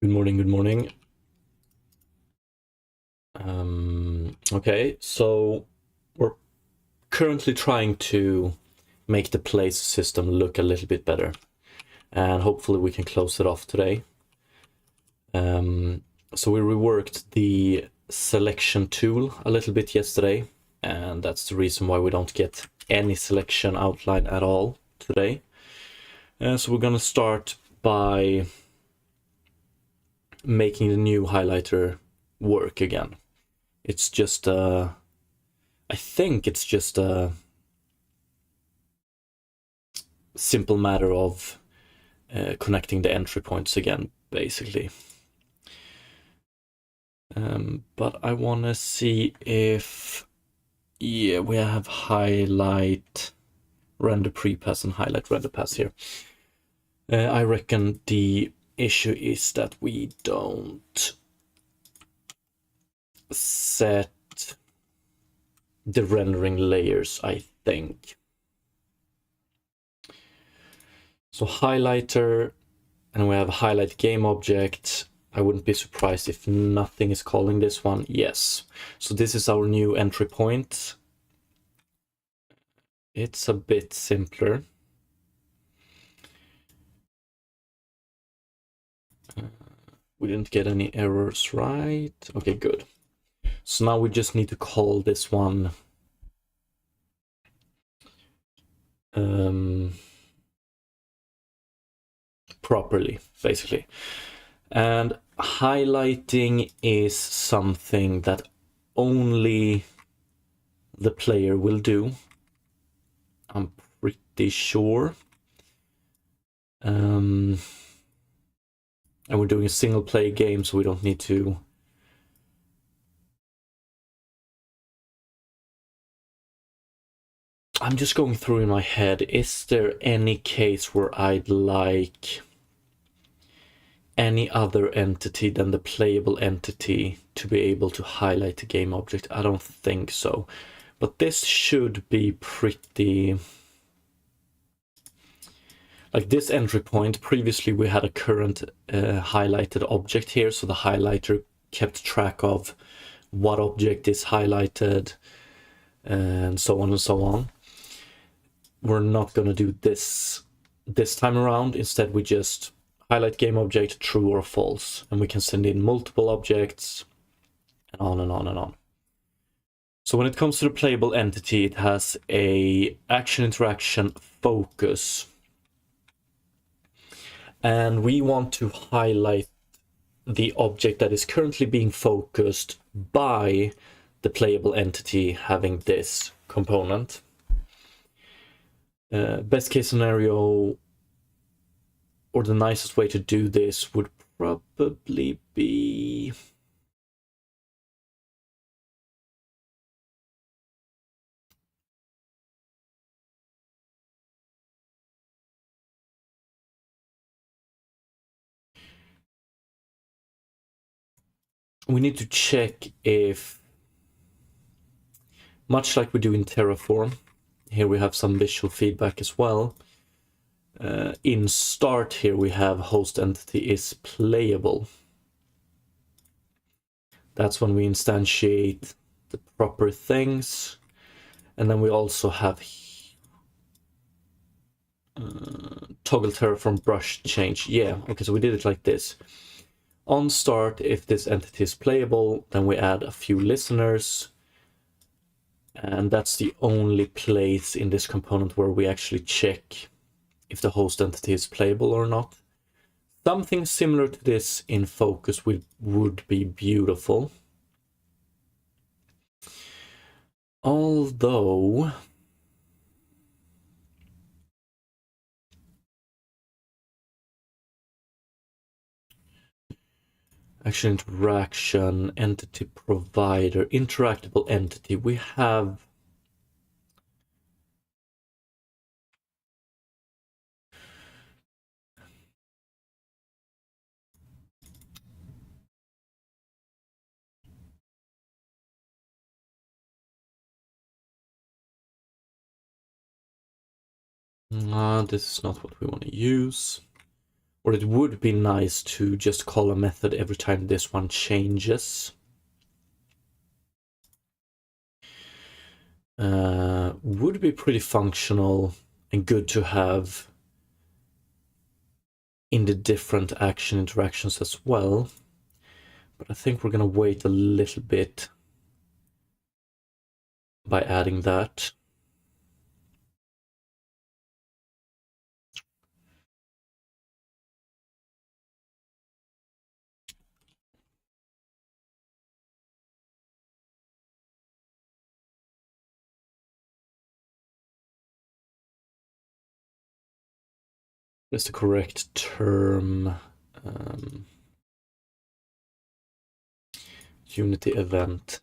Good morning, good morning. Okay, so we're currently trying to make the place system look a little bit better, and hopefully we can close it off today. So we reworked the selection tool a little bit yesterday, and that's the reason why we don't get any selection outline at all today. So we're gonna start by making the new highlighter work again. It's just I think it's just a simple matter of connecting the entry points again, basically. But I want to see if, yeah, we have highlight render prepass and highlight render pass here. I reckon the issue is that we don't set the rendering layers, I think. So highlighter, and we have a highlight game object. I wouldn't be surprised if nothing is calling this one. Yes. So this is our new entry point. It's a bit simpler. We didn't get any errors, right? Okay, good. So now we just need to call this one properly, basically. And highlighting is something that only the player will do. I'm pretty sure. And we're doing a single play game, so we don't need to I'm just going through in my head, is there any case where I'd like any other entity than the playable entity to be able to highlight the game object? I don't think so. But this should be pretty... Like this entry point, previously we had a current highlighted object here, so the highlighter kept track of what object is highlighted and so on and so on. We're not going to do this time around. Instead, we just highlight game object, true or false, and we can send in multiple objects and on and on and on. So when it comes to the playable entity, it has a action interaction focus, and we want to highlight the object that is currently being focused by the playable entity having this component. Best case scenario, or the nicest way to do this, would probably be... we need to check if, much like we do in Terraform, here we have some visual feedback as well. In start here we have host entity is playable. That's when we instantiate the proper things. And then we also have toggle Terraform brush change. Yeah, okay, so we did it like this. On start, if this entity is playable, then we add a few listeners. And that's the only place in this component where we actually check if the host entity is playable or not. Something similar to this in Focus would be beautiful. Although... action interaction, entity provider, interactable entity, we have... this is not what we want to use. Or it would be nice to just call a method every time this one changes. Would be pretty functional and good to have in the different action interactions as well. But I think we're gonna wait a little bit by adding that. That's the correct term. Unity event.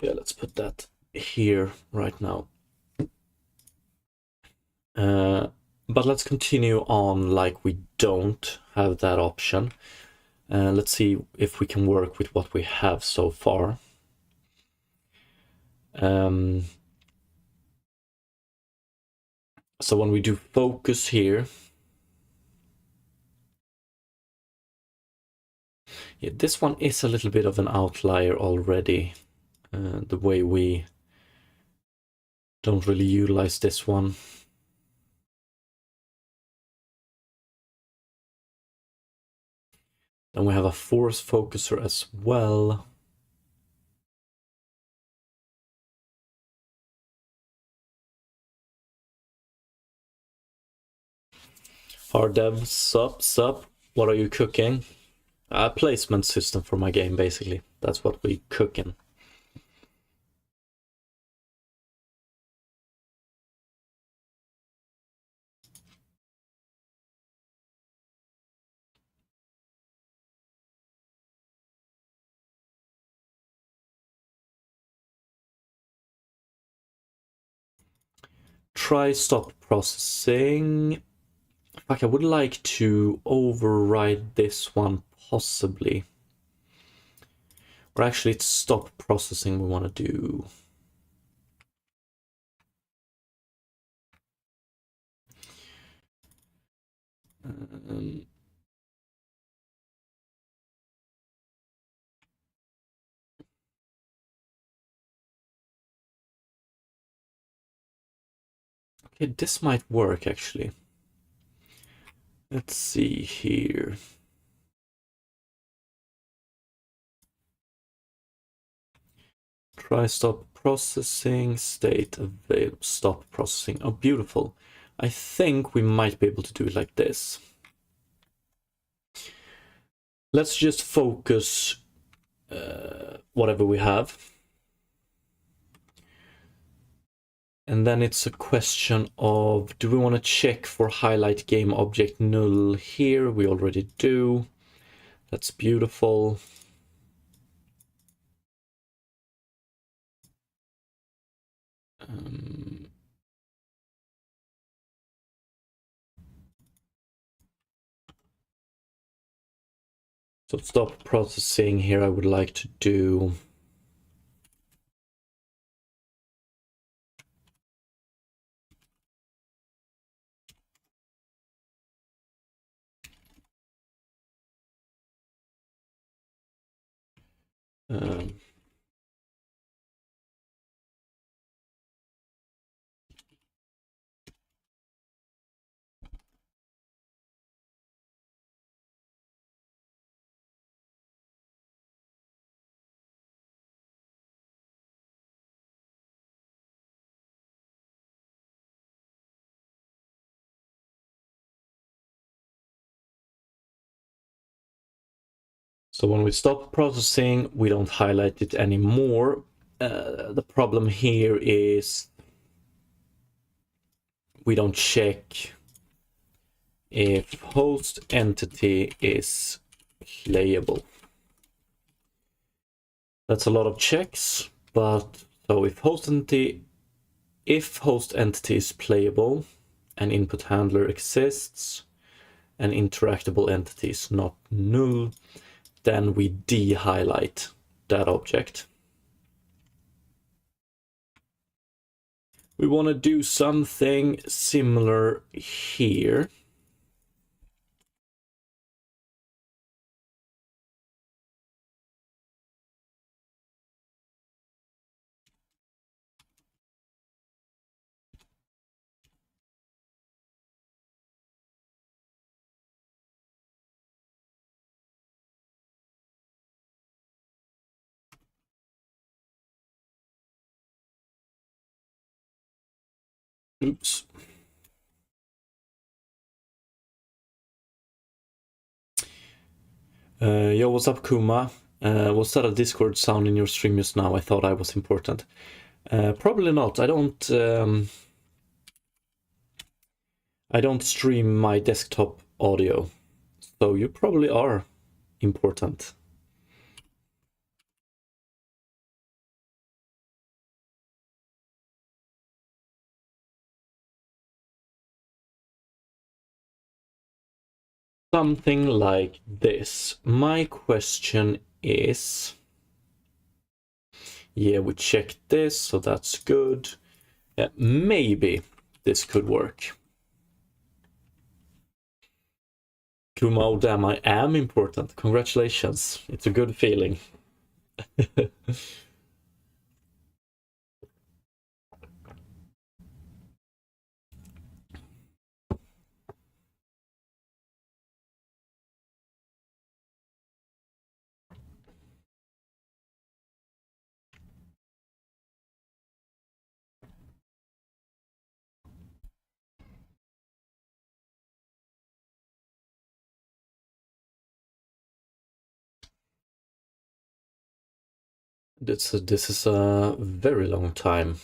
Yeah, let's put that here right now. But let's continue on like we don't have that option. Let's see if we can work with what we have so far. So when we do focus here, yeah, this one is a little bit of an outlier already. The way we don't really utilize this one. Then we have a force focuser as well. Hardev, sup, what are you cooking? A placement system for my game, basically. That's what we cooking. Try stop processing. Fuck, I would like to override this one, possibly. Or actually, it's stop processing we want to do. Okay, this might work, actually. Let's see here. Try stop processing, state available, stop processing. Oh, beautiful. I think we might be able to do it like this. Let's just focus whatever we have. And then it's a question of, do we want to check for highlight game object null here? We already do. That's beautiful. So stop processing here, I would like to do so when we stop processing, we don't highlight it anymore. The problem here is we don't check if host entity is playable. That's a lot of checks, but so if host entity is playable and input handler exists and interactable entities, not null, then we de-highlight that object. We want to do something similar here. Oops. Yo, what's up, Kuma? Was that a Discord sound in your stream just now? I thought I was important. Probably not. I don't stream my desktop audio, so you probably are important. Something like this. My question is, yeah, we checked this, so that's good. Maybe this could work. Kuma, oh damn, I am important. Congratulations. It's a good feeling. This is a very long time.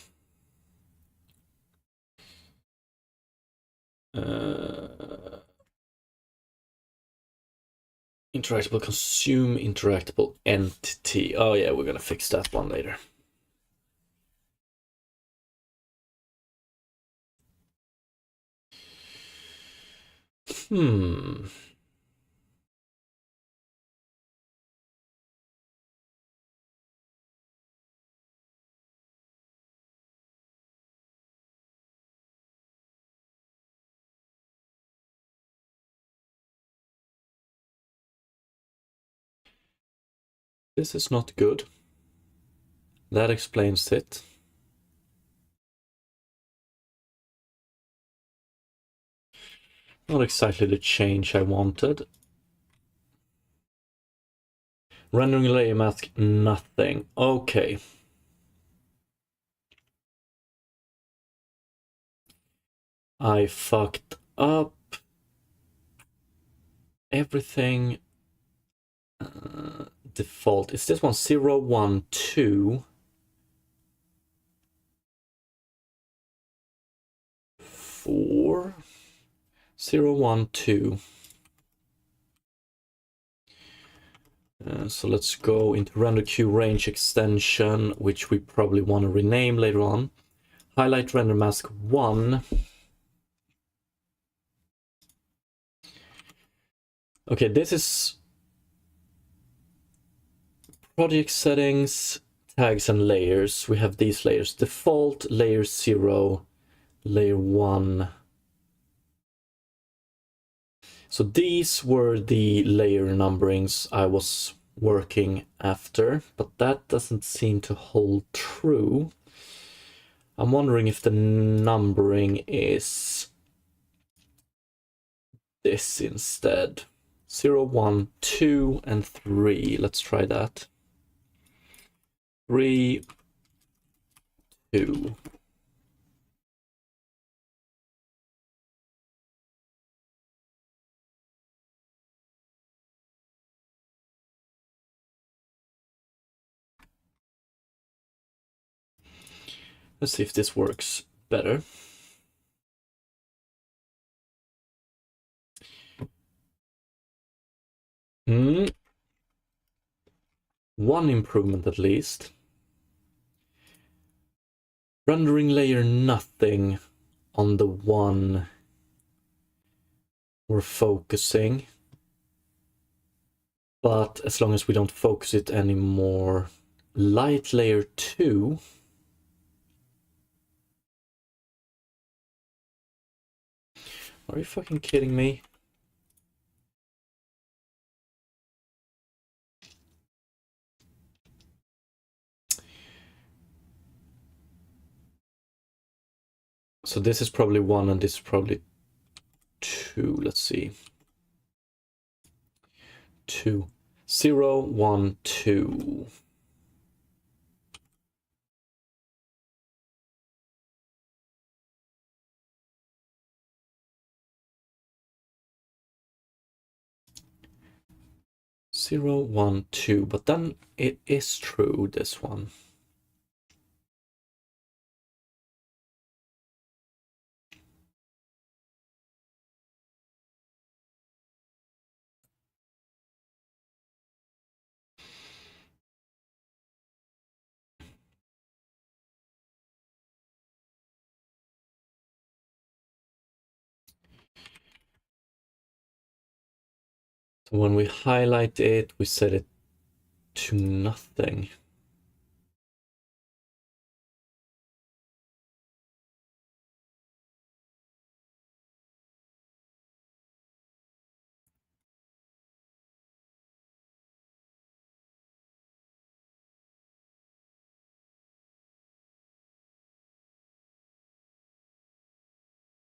Interactable consume interactable entity. Oh yeah, we're gonna fix that one later. This is not good. That explains it. Not exactly the change I wanted. Rendering layer mask, nothing. Okay. I fucked up everything. Default. Is this one 0, 1, 2? 4? 0, 1, 2. So let's go into render queue range extension, which we probably want to rename later on. Highlight render mask 1. Okay, this is project settings, tags and layers. We have these layers: default, layer 0, layer 1. So these were the layer numberings I was working after, but that doesn't seem to hold true. I'm wondering if the numbering is this instead. 0, 1, 2, and 3. Let's try that. 3, 2. Let's see if this works better. One improvement at least. Rendering layer nothing on the one we're focusing. But as long as we don't focus it anymore, light layer 2. Are you fucking kidding me? So this is probably 1 and this is probably 2. Let's see. 2. 0, 1, 2. Zero, 1, 2, but then it is true, this one. So when we highlight it, we set it to nothing.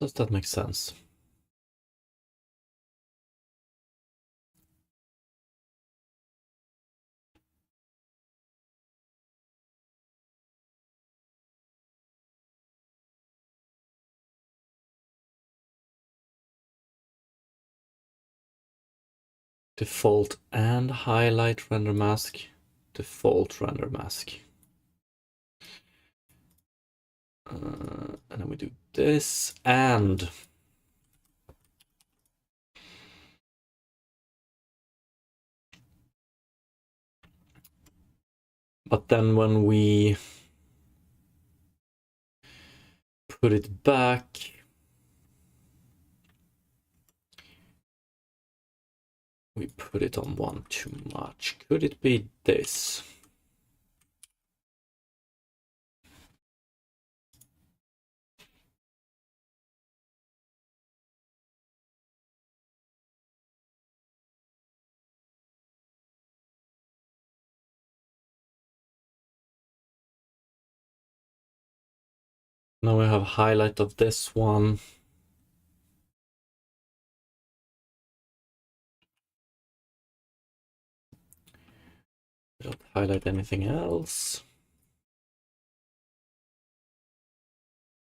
Does that make sense? Default and highlight render mask. Default render mask. And then we do this and but then when we put it back, we put it on 1 too much. Could it be this? Now we have highlight of this one. Don't highlight anything else.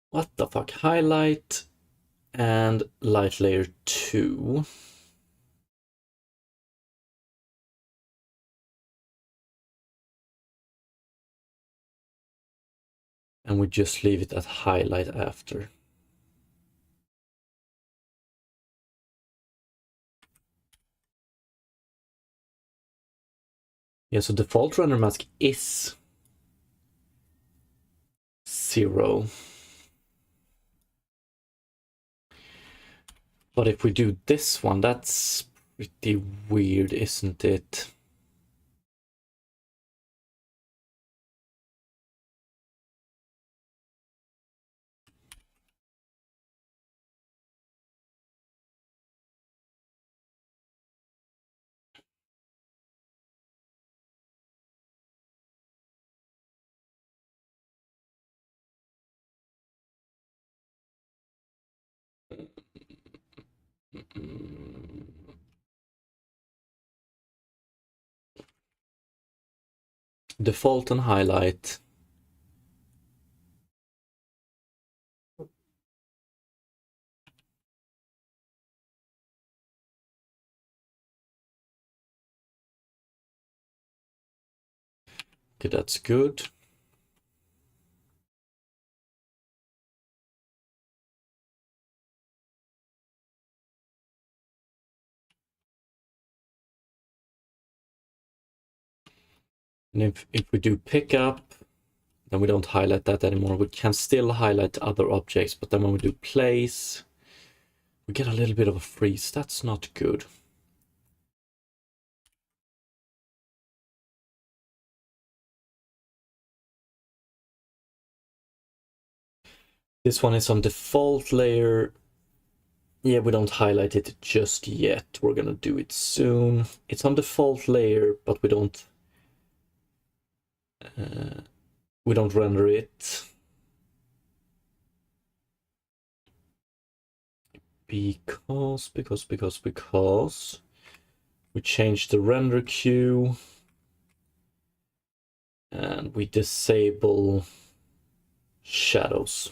What the fuck? Highlight and light layer 2. And we just leave it at highlight after. Yeah, so default render mask is 0. But if we do this one, that's pretty weird, isn't it? Default and highlight. Okay, that's good. And if we do pickup, then we don't highlight that anymore. We can still highlight other objects, but then when we do place, We get a little bit of a freeze. That's not good. This one is on default layer. Yeah, we don't highlight it just yet. We're gonna do it soon. It's on default layer, but we don't render it. Because we changed the render queue and we disable shadows.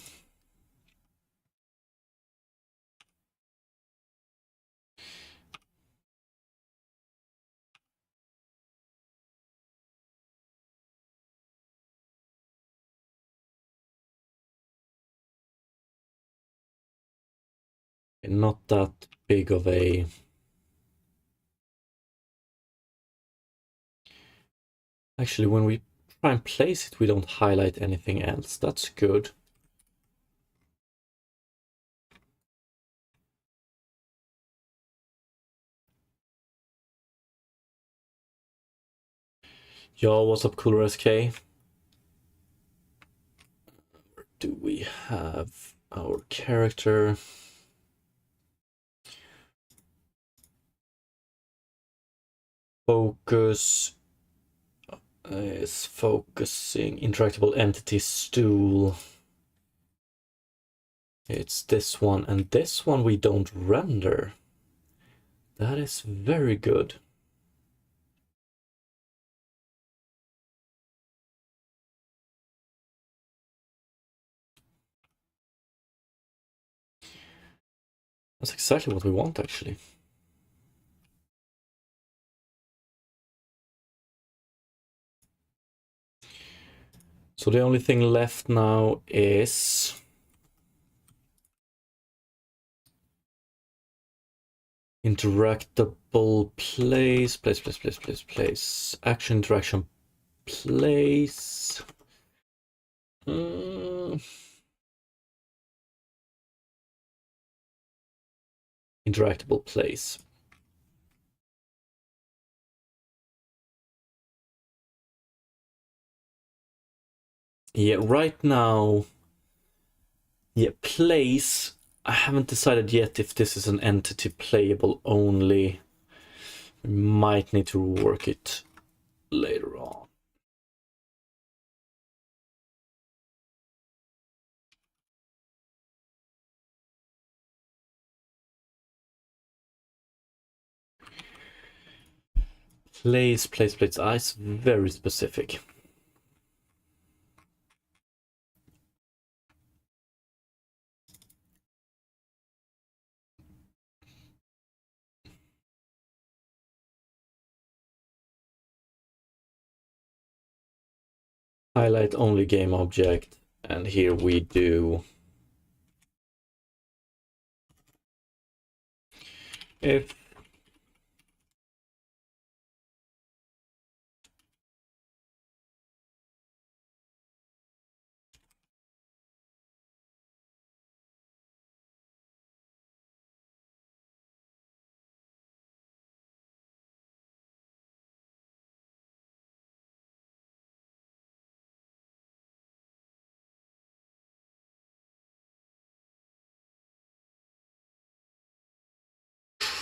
Not that big of a... Actually, when we try and place it, we don't highlight anything else. That's good. Yo, what's up, Cooler SK? Where do we have our character? Focus is focusing interactable entity stool. It's this one, and this one we don't render. That is very good. That's exactly what we want, actually. So the only thing left now is interactable place. Action interaction place. Interactable place. Yeah, right now, yeah, place. I haven't decided yet if this is an entity playable only. We might need to rework it later on. Place. It's very specific. Highlight only game object, and here we do if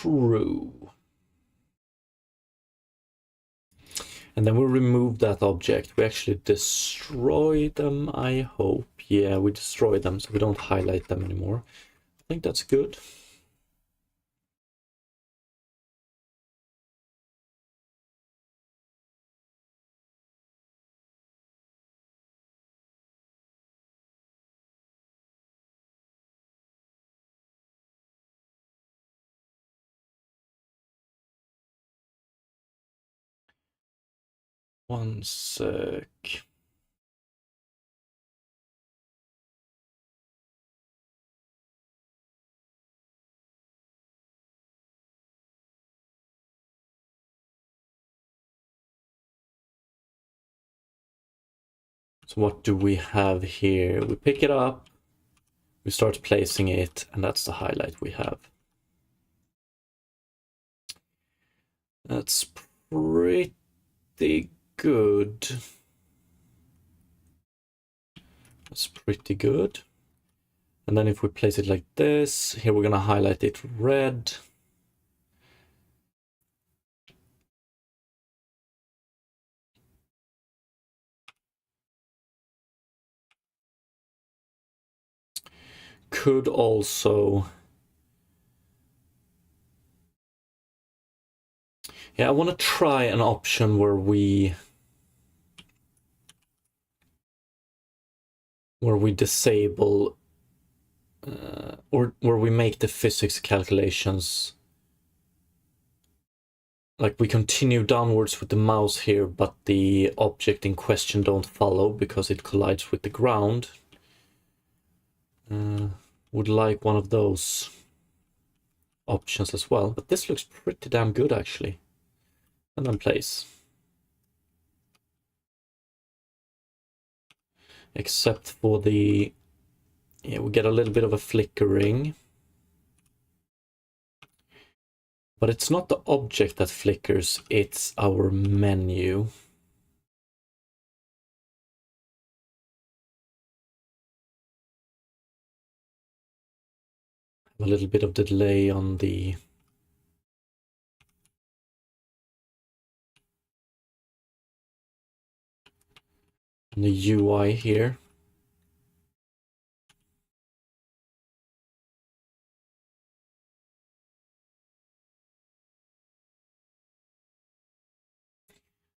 true. And then we'll remove that object. We actually destroy them, I hope. Yeah, we destroy them, so we don't highlight them anymore. I think that's good. One sec. So what do we have here? We pick it up, we start placing it, and that's the highlight we have. That's pretty good. That's pretty good. And then if we place it like this, here we're gonna highlight it red. Could also, yeah, I want to try an option where we disable or where we make the physics calculations, like we continue downwards with the mouse here, but the object in question don't follow because it collides with the ground. Would like one of those options as well, but this looks pretty damn good actually. And then place. Except for the, yeah, we get a little bit of a flickering. But it's not the object that flickers, it's our menu. A little bit of delay on the UI here.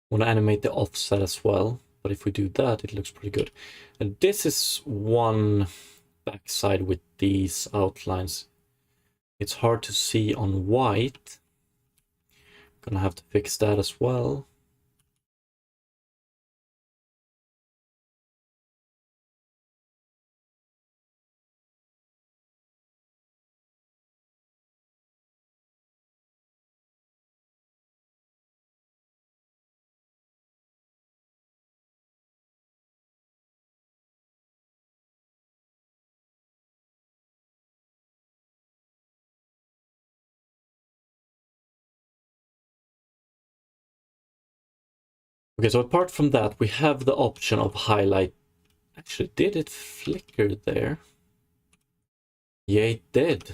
Want to animate the offset as well, but if we do that, it looks pretty good. And this is one backside with these outlines. It's hard to see on white. Gonna have to fix that as well. Okay, so apart from that, we have the option of highlight. Actually, did it flicker there? Yeah, it did.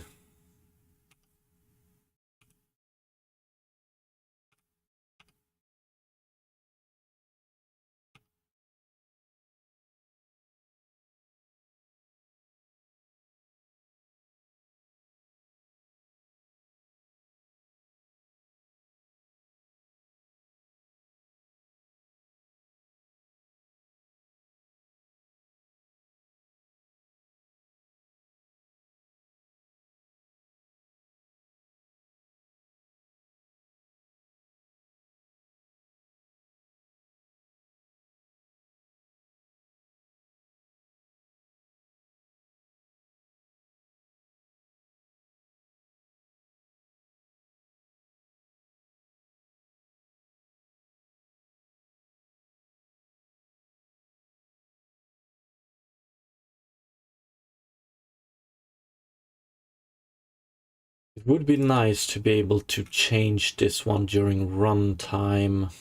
It would be nice to be able to change this one during runtime.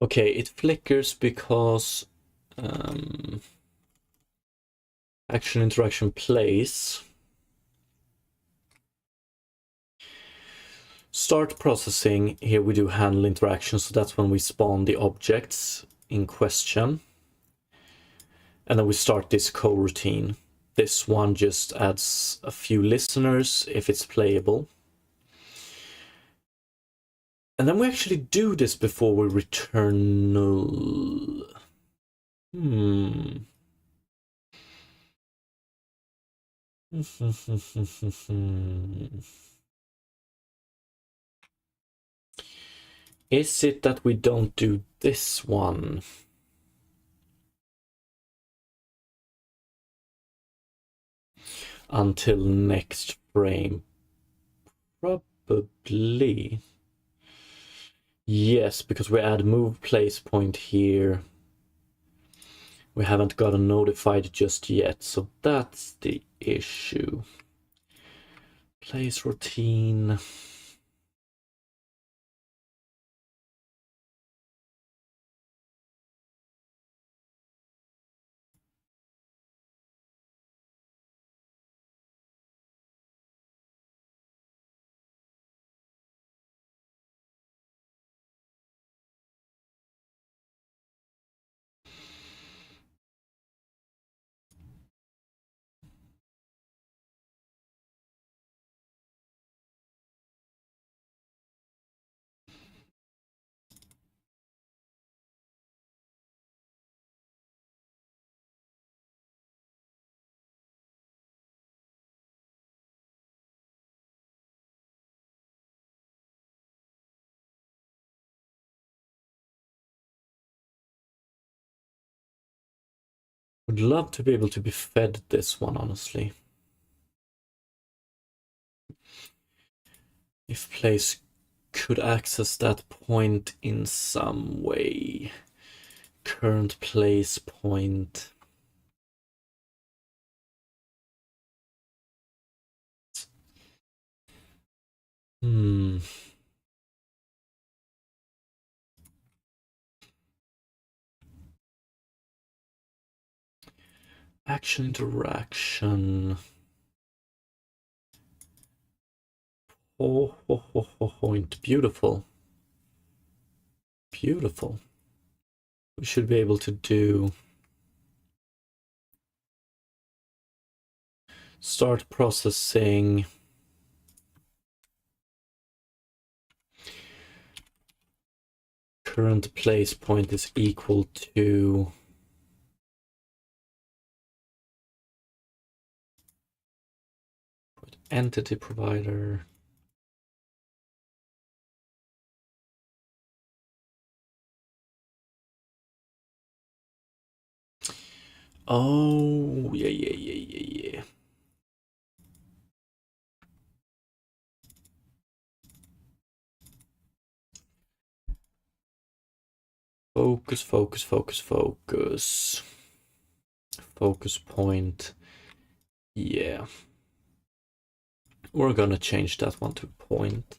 Okay, it flickers because action interaction plays. Start processing, here we do handle interaction, so that's when we spawn the objects in question. And then we start this coroutine. This one just adds a few listeners if it's playable. And then we actually do this before we return null. Is it that we don't do this one? Until next frame? Probably. Yes, because we add move place point here. We haven't gotten notified just yet, so that's the issue. Place routine. Would love to be able to be fed this one, honestly. If place could access that point in some way. Current place point. Hmm. Action interaction. Point. Beautiful. Beautiful. We should be able to do start processing. Current place point is equal to entity provider. Oh, yeah. Focus. Focus point. Yeah. We're gonna change that one to point.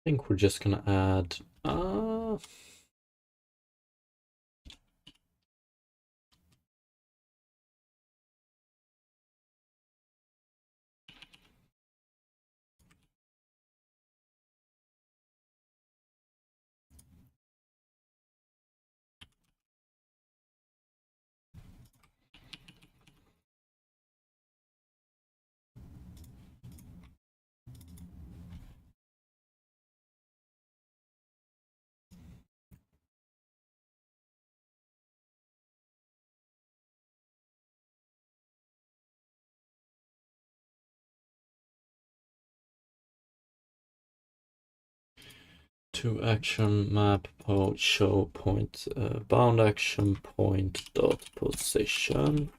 I think we're just gonna add to action map show point bound action point dot position.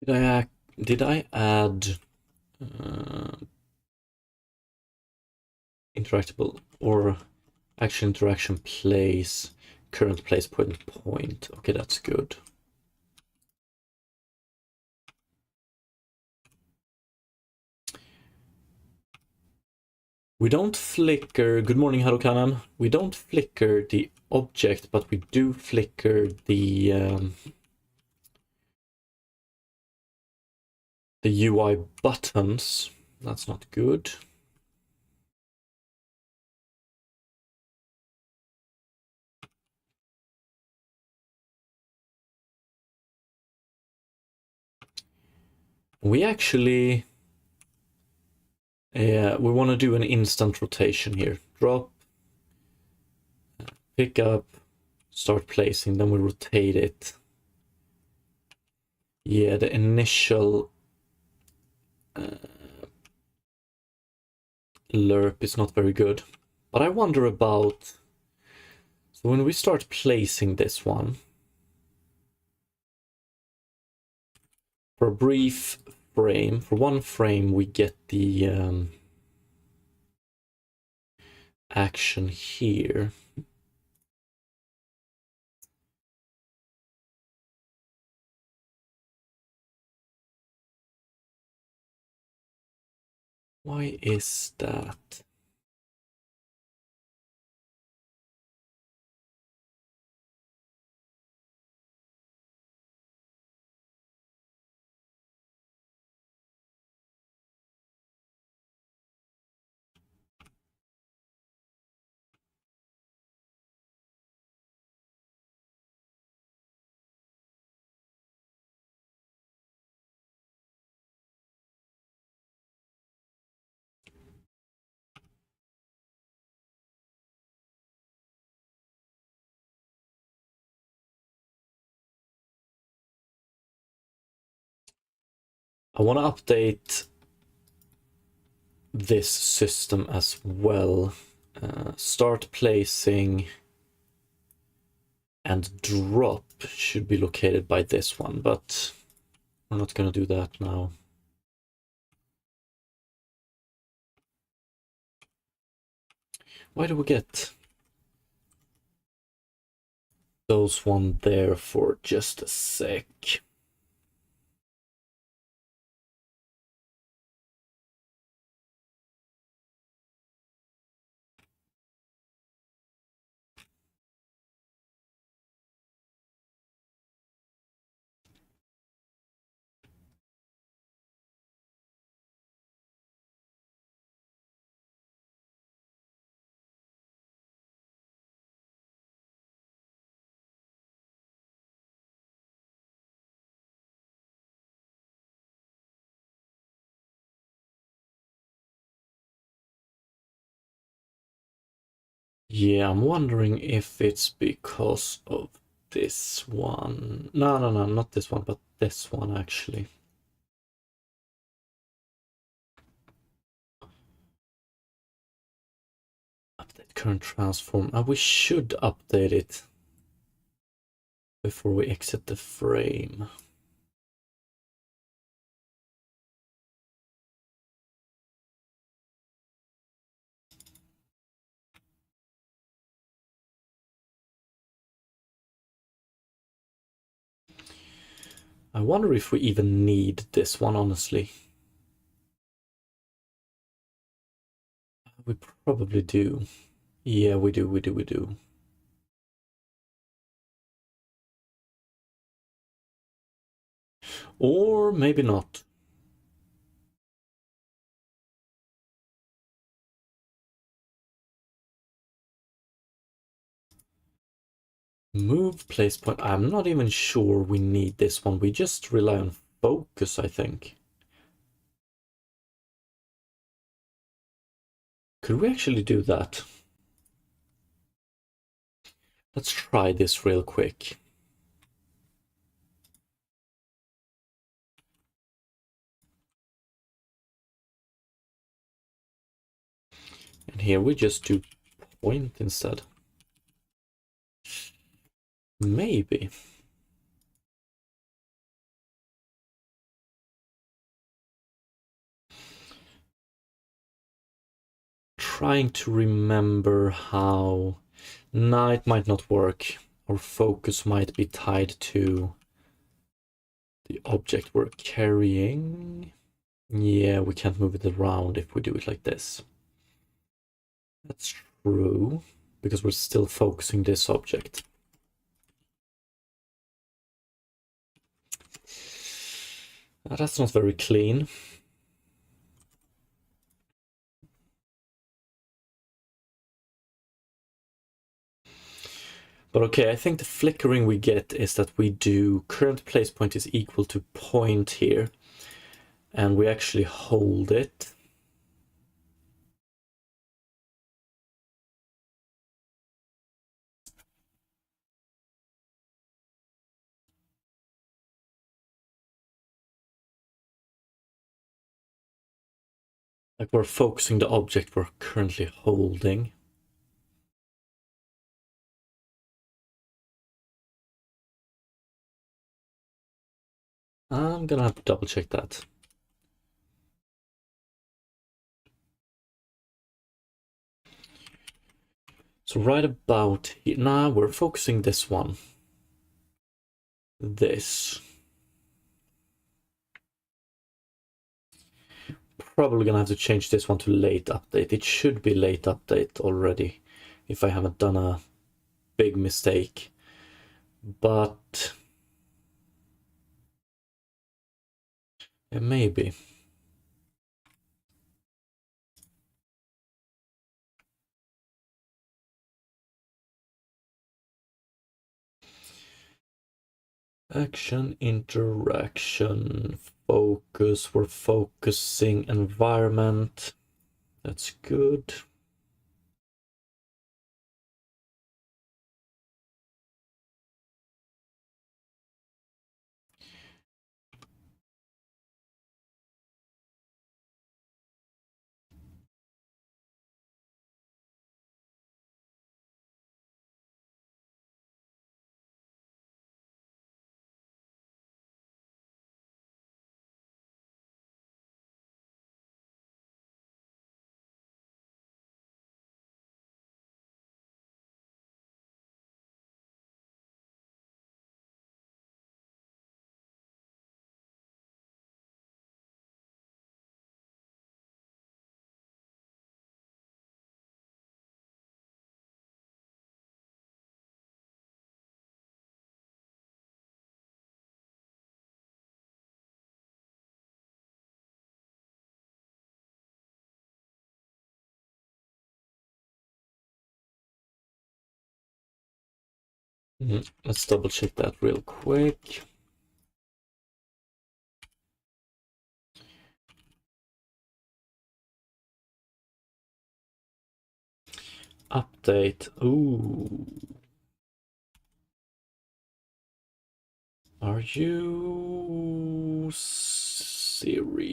Did I did I add interactable or action interaction place, current place point? Okay, that's good. We don't flicker, good morning Harukanan, we don't flicker the object, but we do flicker the UI buttons. That's not good. We actually, we want to do an instant rotation here. Drop, pick up, start placing, then we rotate it. Yeah, the initial lerp is not very good. But I wonder about, so when we start placing this one, for a brief frame, for one frame we get the action here. Why is that? I want to update this system as well. Start placing and drop should be located by this one, but we're not going to do that now. Why do we get those one there for just a sec? Yeah, I'm wondering if it's because of this one. No, not this one, but this one actually. Update current transform. We should update it before we exit the frame. I wonder if we even need this one, honestly. We probably do. Yeah, we do. Or maybe not. Move place point. I'm not even sure we need this one. We just rely on focus, I think. Could we actually do that? Let's try this real quick. And here we just do point instead. Maybe. trying to remember how... No, it might not work. Our focus might be tied to the object we're carrying. Yeah, we can't move it around if we do it like this. That's true, because we're still focusing this object. That's not very clean. But okay, I think the flickering we get is that we do current place point is equal to point here, and we actually hold it. Like we're focusing the object we're currently holding. I'm gonna have to double check that. So right about here, now we're focusing this one. This. Probably gonna have to change this one to late update. It should be late update already, if I haven't done a big mistake. But yeah, maybe. Action, interaction, focus. We're focusing environment. That's good. Let's double check that real quick. Update. Ooh. Are you serious?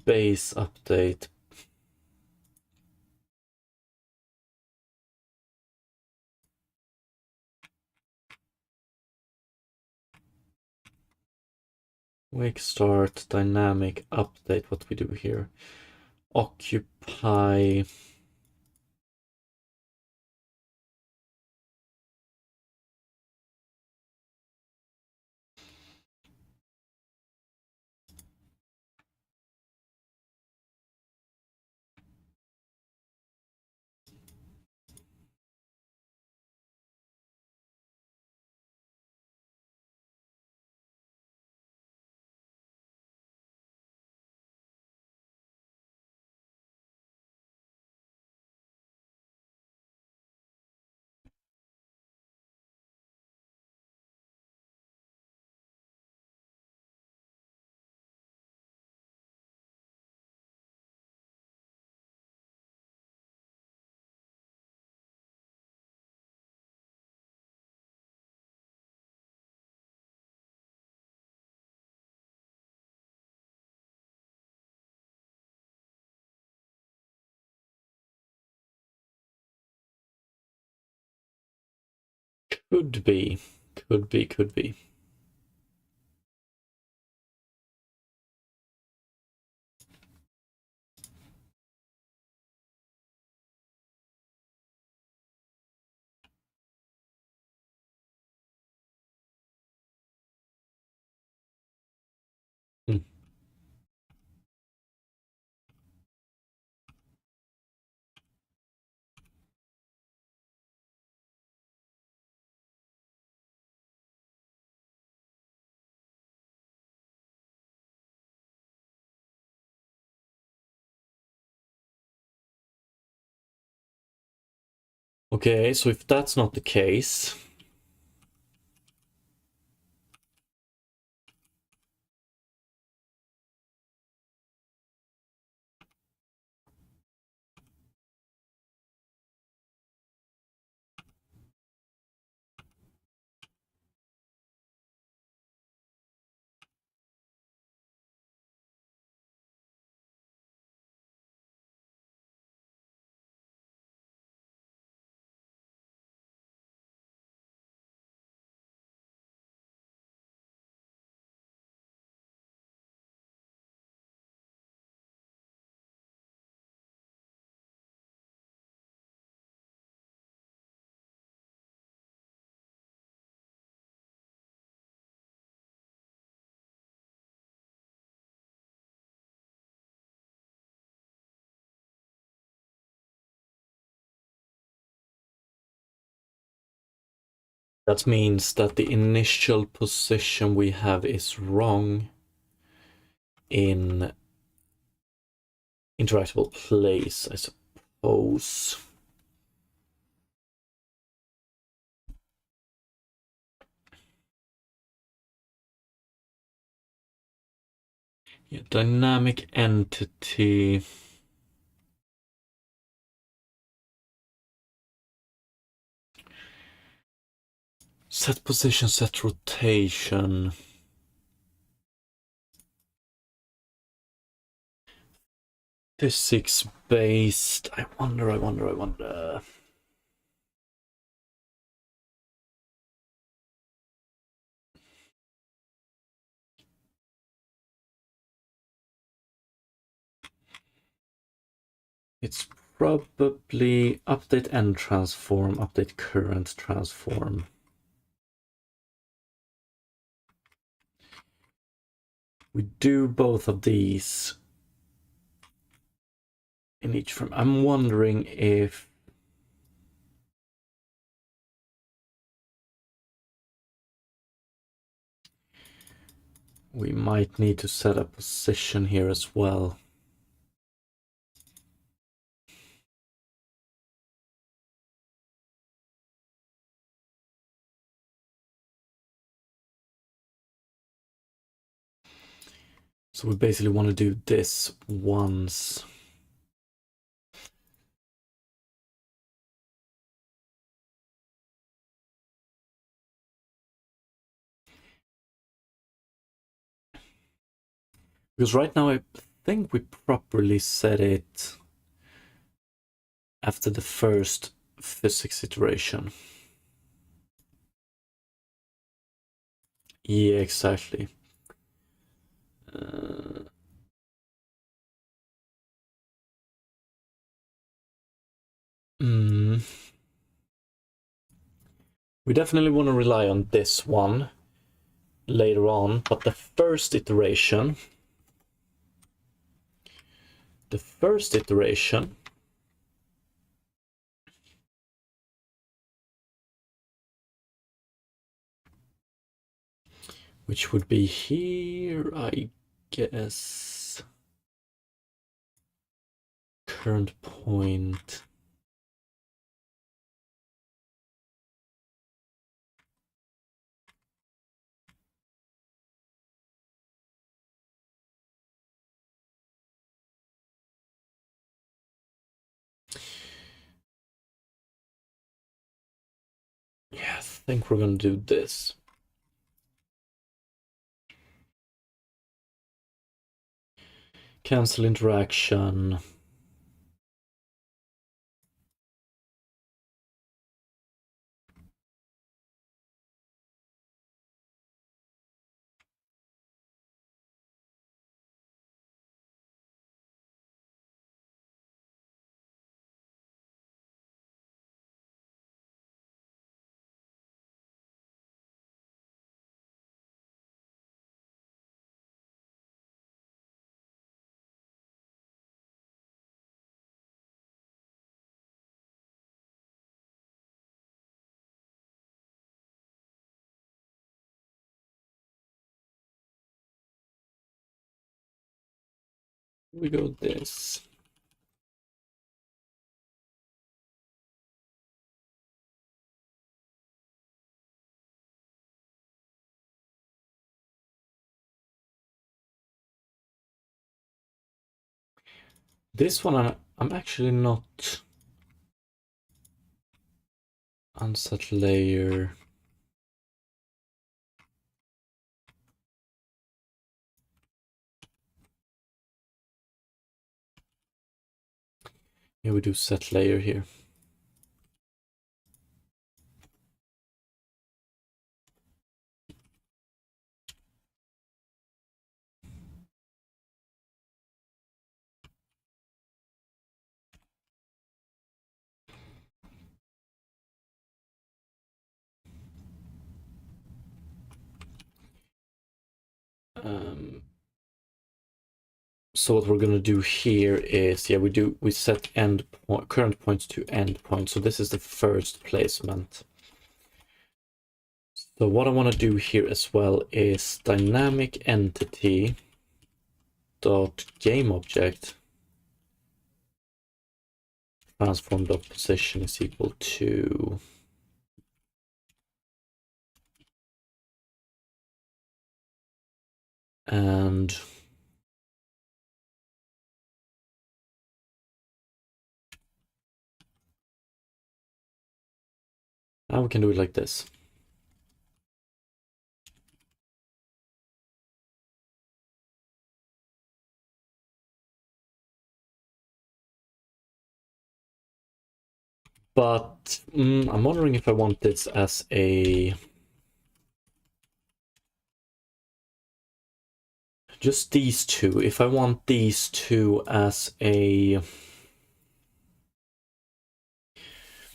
Base update. Wake start, dynamic update. What we do here? Occupy. Could be. Could be, could be. Hmm. Okay, so if that's not the case, that means that the initial position we have is wrong in interactable place, I suppose. Yeah, dynamic entity. Set position, set rotation. Physics based. I wonder. It's probably update end transform, update current transform. We do both of these in each frame. I'm wondering if we might need to set a position here as well. So we basically want to do this once. Because right now I think we properly set it after the first physics iteration. Yeah, exactly. We definitely want to rely on this one later on, but the first iteration, which would be here, I guess, current point. Yeah, I think we're gonna do this. Cancel interaction. We go this. This one I'm actually not unset layer. Yeah, we do set layer here. So what we're gonna do here is, yeah, we set current points to end points. So this is the first placement. So what I want to do here as well is dynamic entity dot game object transform dot position is equal to and now we can do it like this. But I'm wondering if I want this as a just these two. If I want these two as a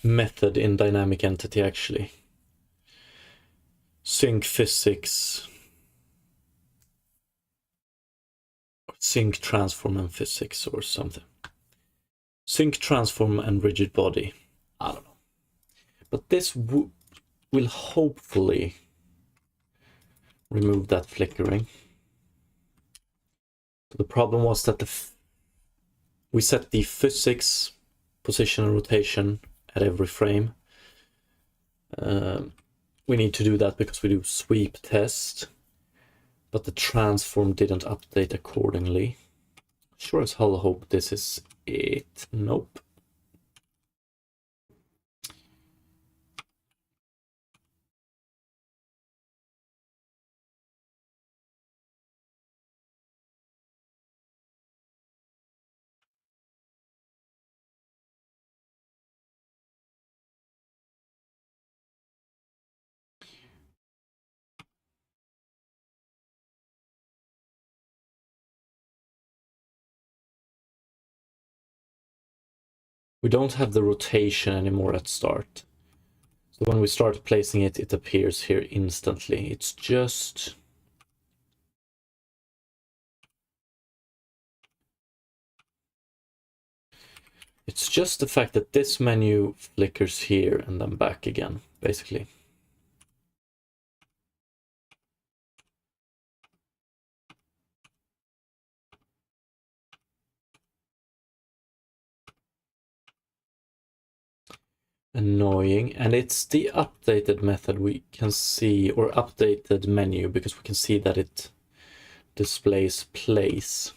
method in dynamic entity, actually. Sync physics, sync transform and physics or something. Sync transform and rigid body. I don't know. But this will hopefully remove that flickering. The problem was that we set the physics position and rotation at every frame. We need to do that because we do sweep test, but the transform didn't update accordingly. Sure as hell hope this is it. Nope. We don't have the rotation anymore at start. So when we start placing it, it appears here instantly. It's just the fact that this menu flickers here and then back again, basically. Annoying. And it's the updated method we can see, or updated menu, because we can see that it displays place.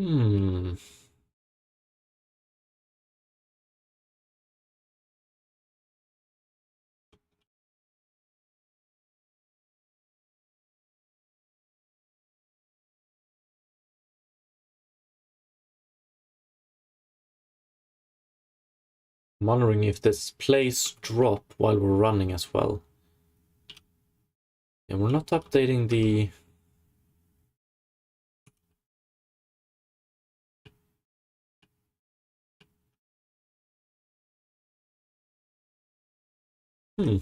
Hmm. I'm wondering if this plays drop while we're running as well. And we're not updating the... Hmm.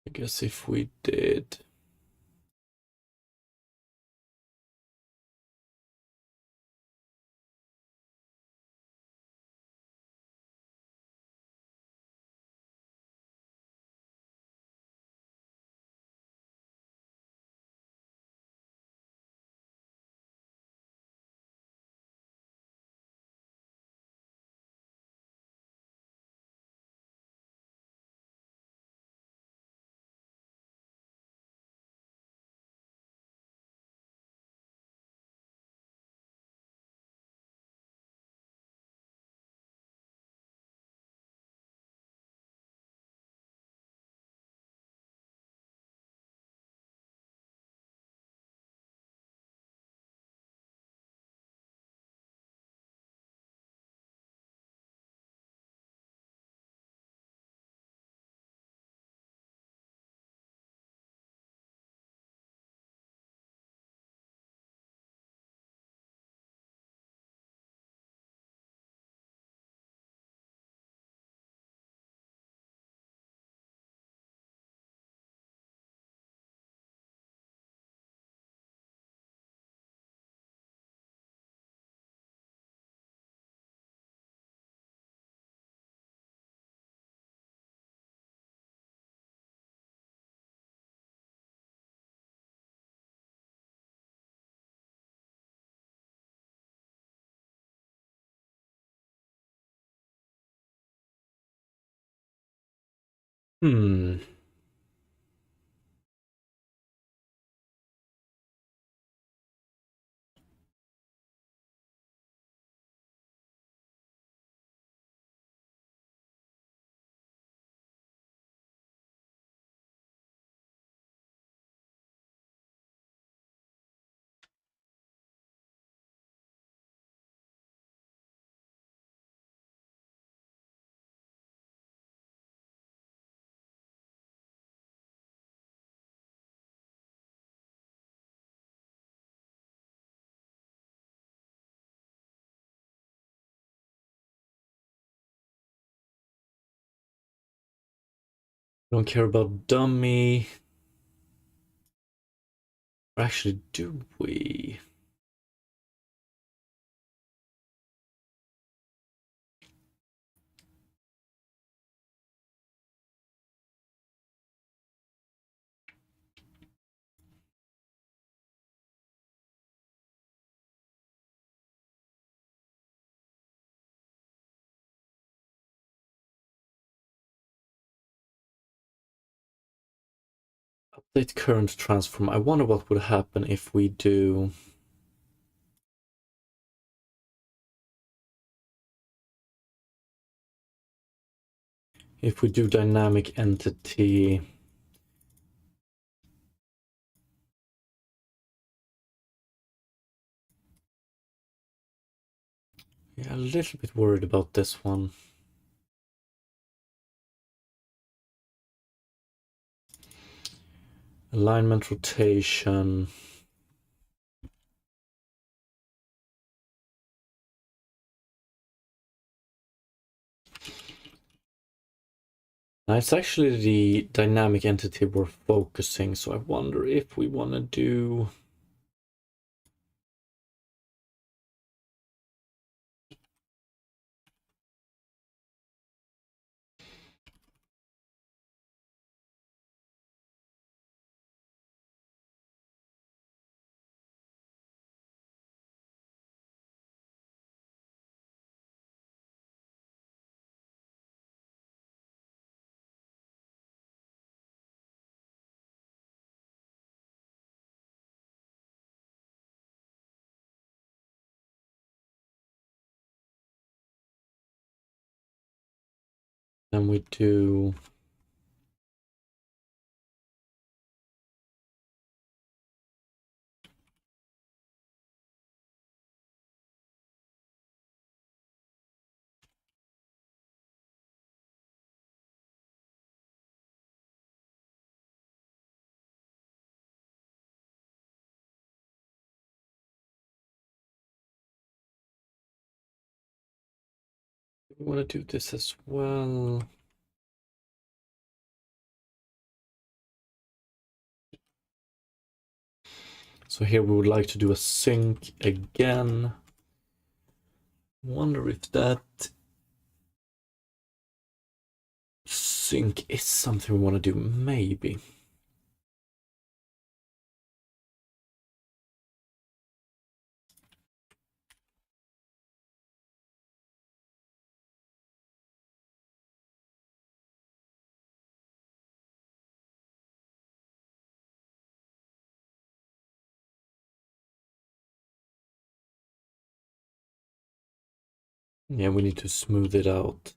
I guess if we did... Hmm. Don't care about dummy. Or actually, do we? Update current transform. I wonder what would happen if we do... If we do dynamic entity... Yeah, a little bit worried about this one. Alignment rotation. Now it's actually the dynamic entity we're focusing, so I wonder if we want to do... Can we do... We want to do this as well. So here we would like to do a sync again. Wonder if that sync is something we want to do, maybe. Yeah, we need to smooth it out.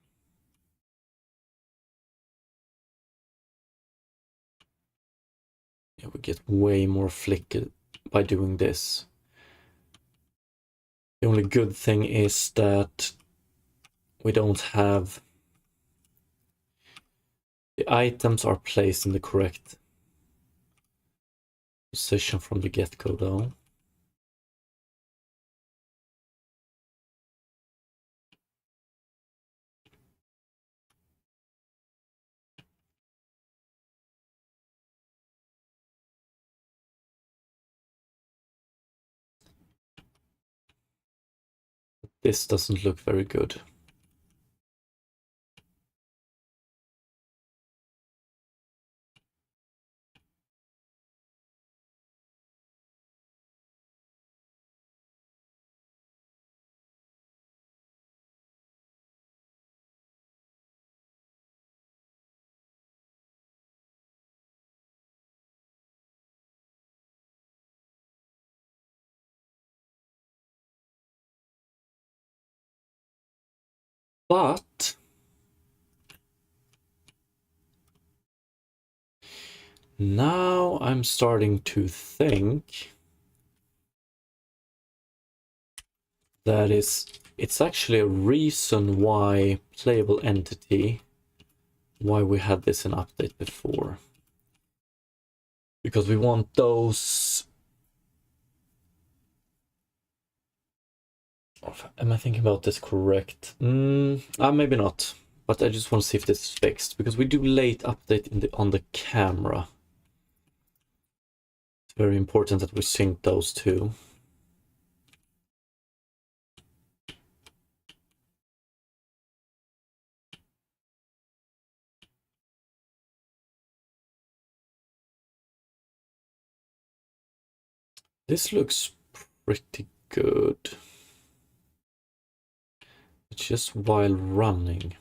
Yeah, we get way more flicker by doing this. The only good thing is that we don't have... The items are placed in the correct position from the get-go though. This doesn't look very good. But now I'm starting to think that it's actually a reason why playable entity, why we had this in update before. Because we want those... Am I thinking about this correct? Maybe not. But I just want to see if this is fixed. Because we do late update on the camera. It's very important that we sync those two. This looks pretty good. It's just while running.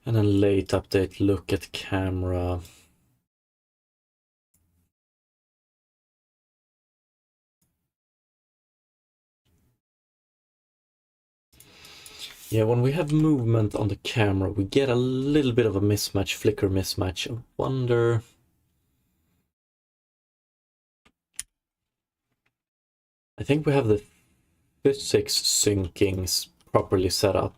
And then late update, look at camera. Yeah, when we have movement on the camera, we get a little bit of a mismatch, flicker mismatch. I wonder... I think we have the physics syncings properly set up.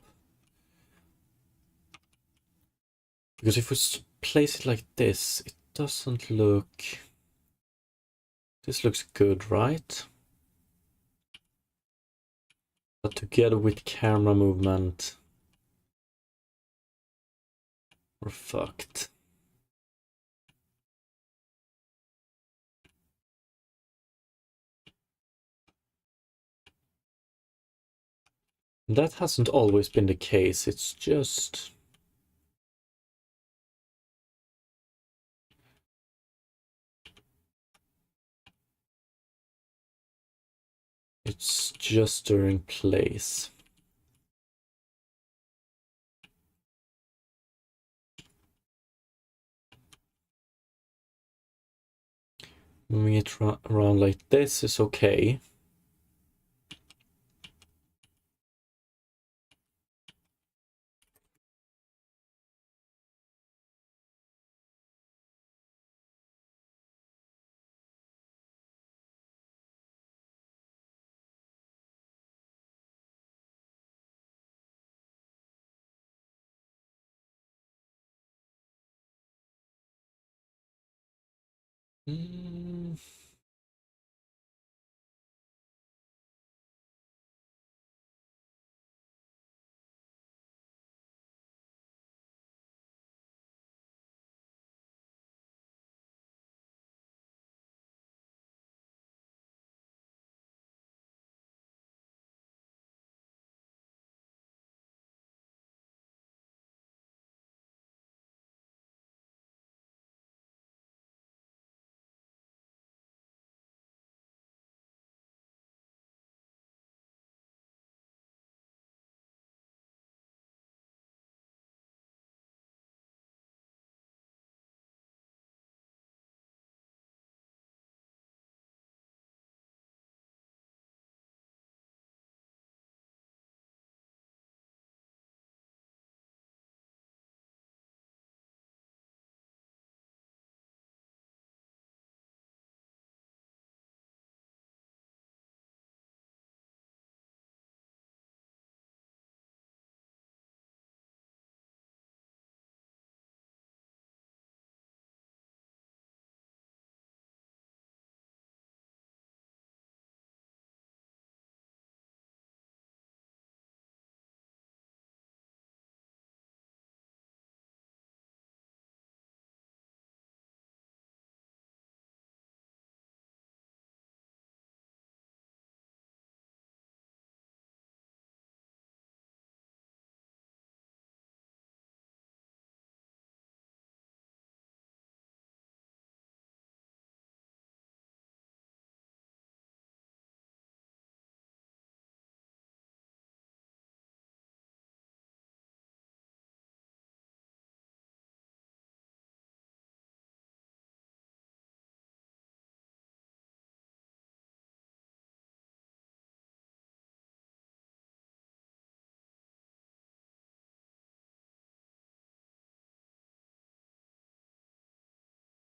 Because if we place it like this, it doesn't look... This looks good, right? But together with camera movement, we're fucked. That hasn't always been the case, it's just... It's just during place. Moving it around like this is okay. Mm.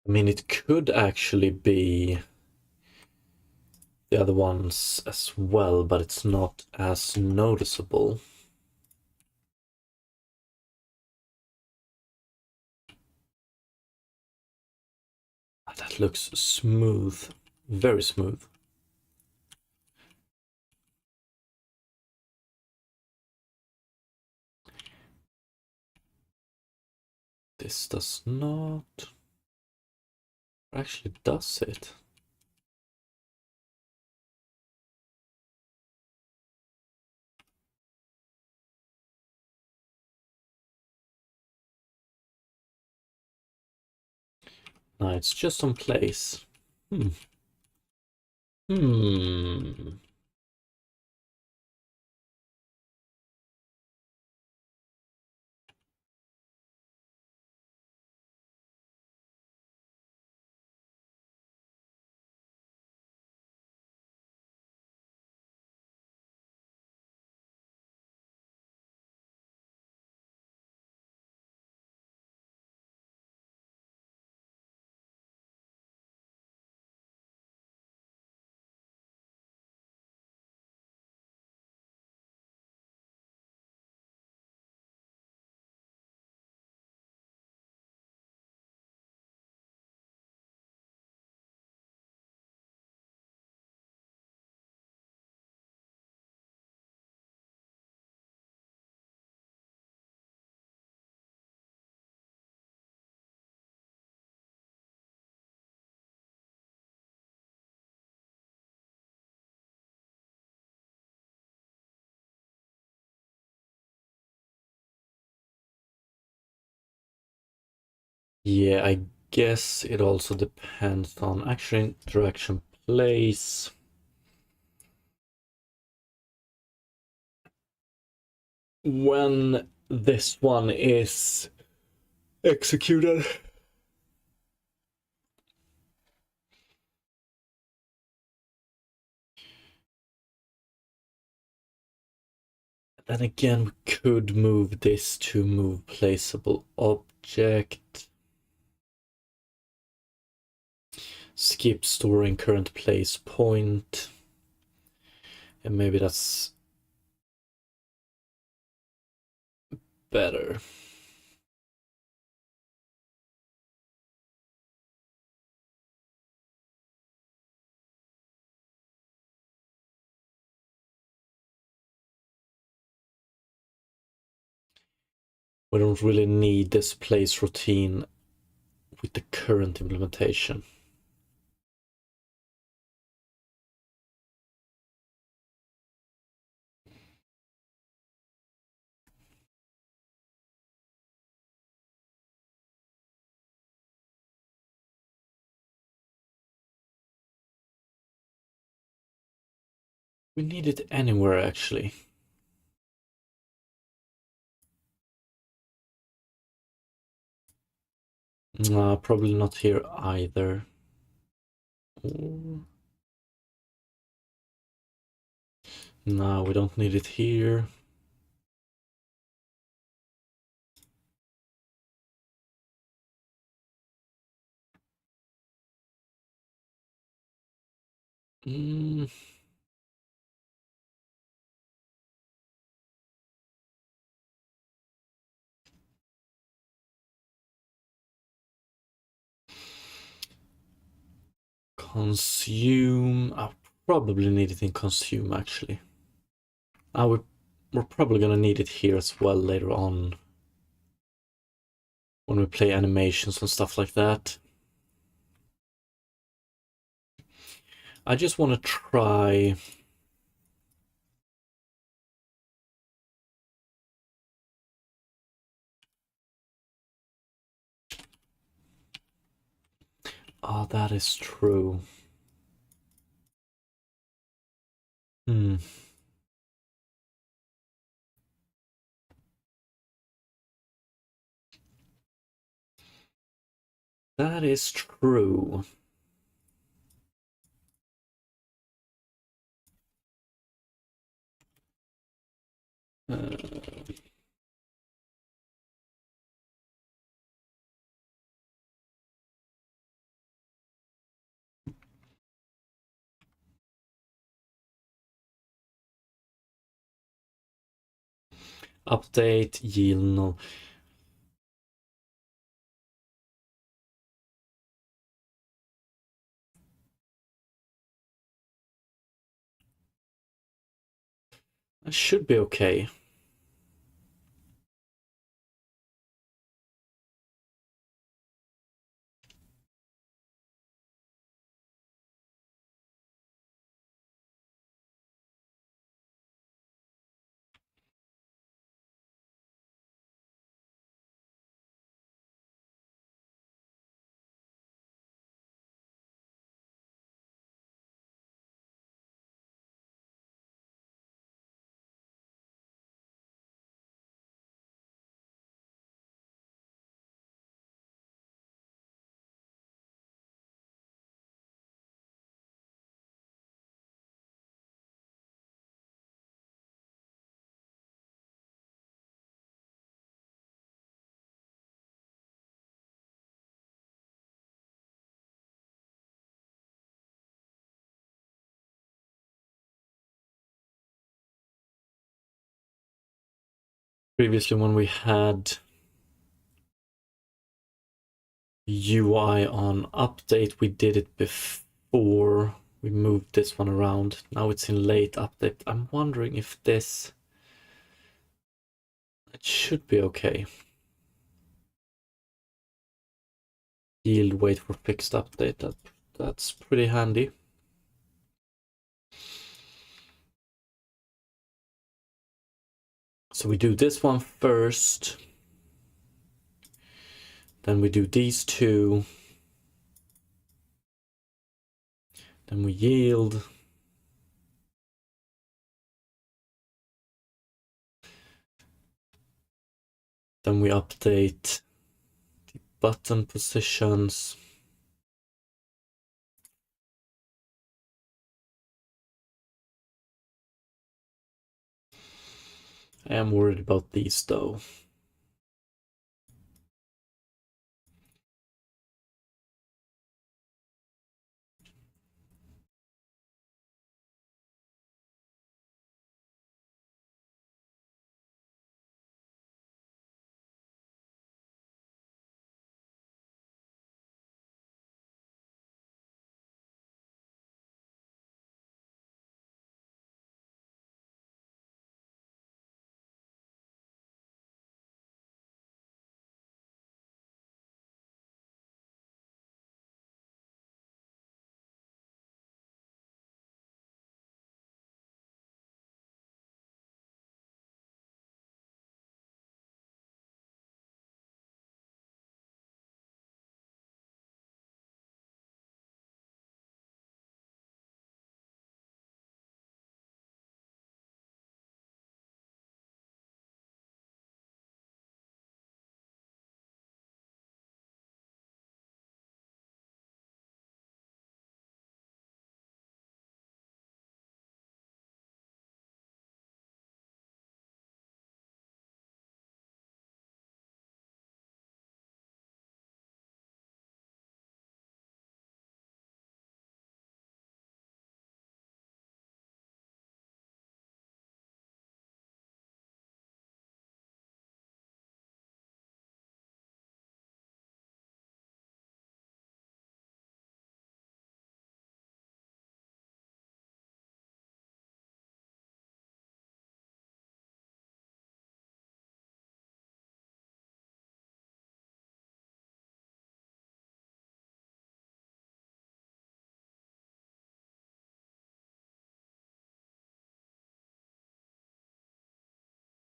I mean, it could actually be the other ones as well, but it's not as noticeable. That looks smooth, very smooth. This does not... Actually, does it? No, it's just on place. Hmm. Hmm. Yeah, I guess it also depends on action, interaction, place. When this one is executed. Then again, we could move this to move placeable object. Skip storing current place point. And maybe that's better. We don't really need this place routine with the current implementation. We need it anywhere actually. Probably not here either. No, we don't need it here. Consume. I probably need it in consume actually. We're probably gonna need it here as well later on when we play animations and stuff like that. I just want to try. Oh, that is true. Hmm. That is true. Uh, Update yield null. That should be okay. Previously, when we had UI on update, we did it before we moved this one around. Now it's in late update. I'm wondering if this. It should be okay. Yield wait for fixed update. That's pretty handy. So we do this one first. Then we do these two. Then we yield. Then we update the button positions. I am worried about these though.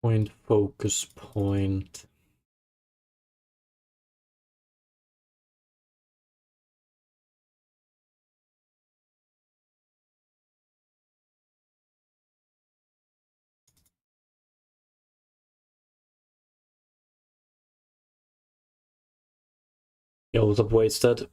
Point, focus point. Yo, what's up, Wasted?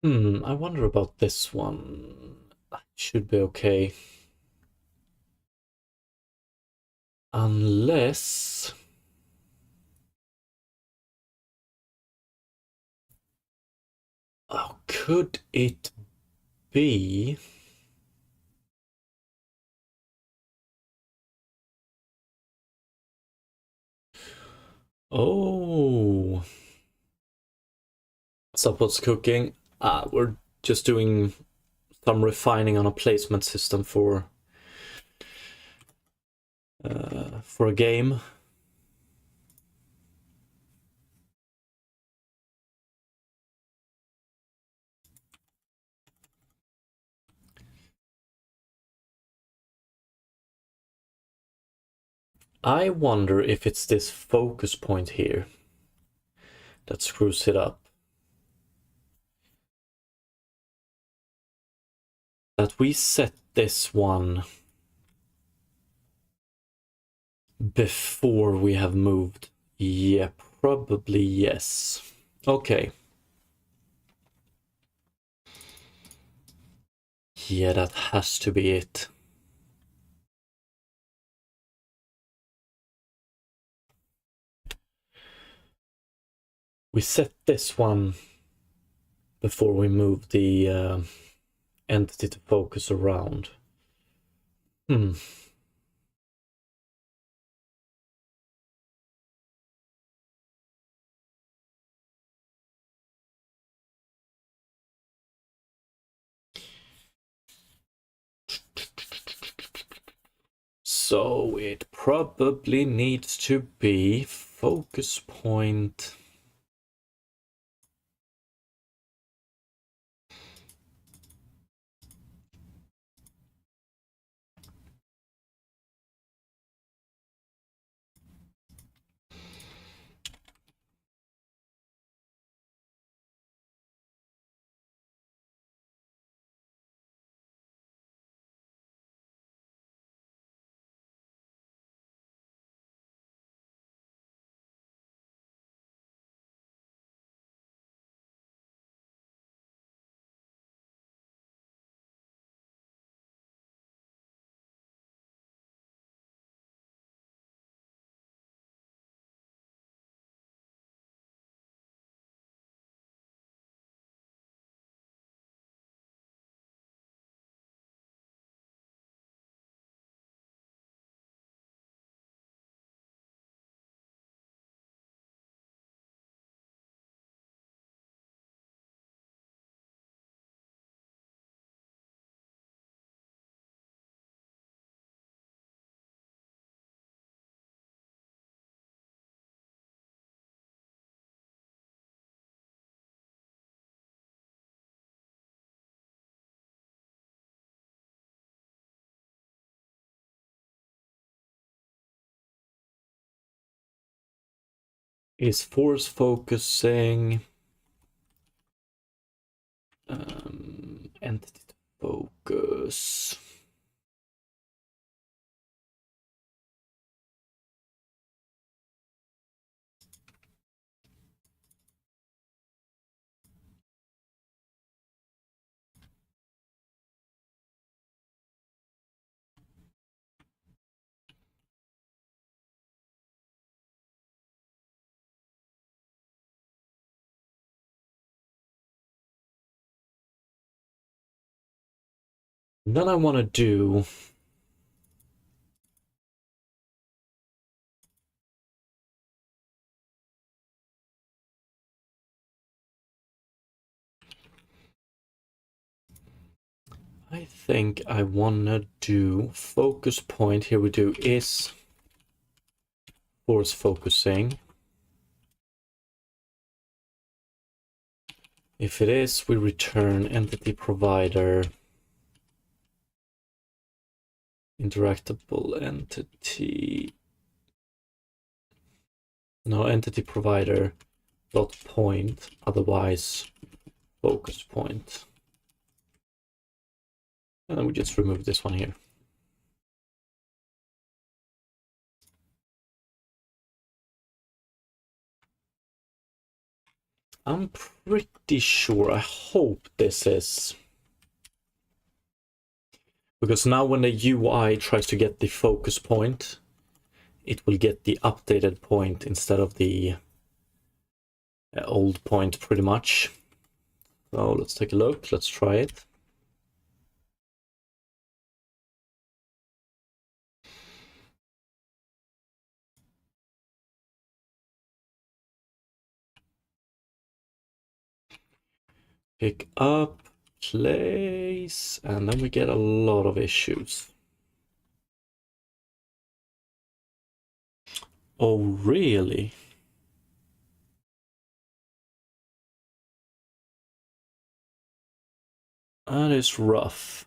I wonder about this one. Should be okay. Unless... Oh, could it be... Oh... So what's cooking? We're just doing some refining on a placement system for a game. I wonder if it's this focus point here that screws it up. That we set this one before we have moved. Yeah, probably yes. Okay. Yeah, that has to be it. We set this one before we move the entity to focus around. So it probably needs to be focus point. Is force focusing entity to focus. Then I want to do I think I want to do focus point. Here we do is force focusing. If it is, we return entity provider interactable entity. No, entity provider dot point, otherwise focus point. And then we just remove this one here. I'm pretty sure, I hope this is, because now when the UI tries to get the focus point, it will get the updated point instead of the old point pretty much. So let's take a look, let's try it. Pick up, place, and then we get a lot of issues. Oh, really? That is rough.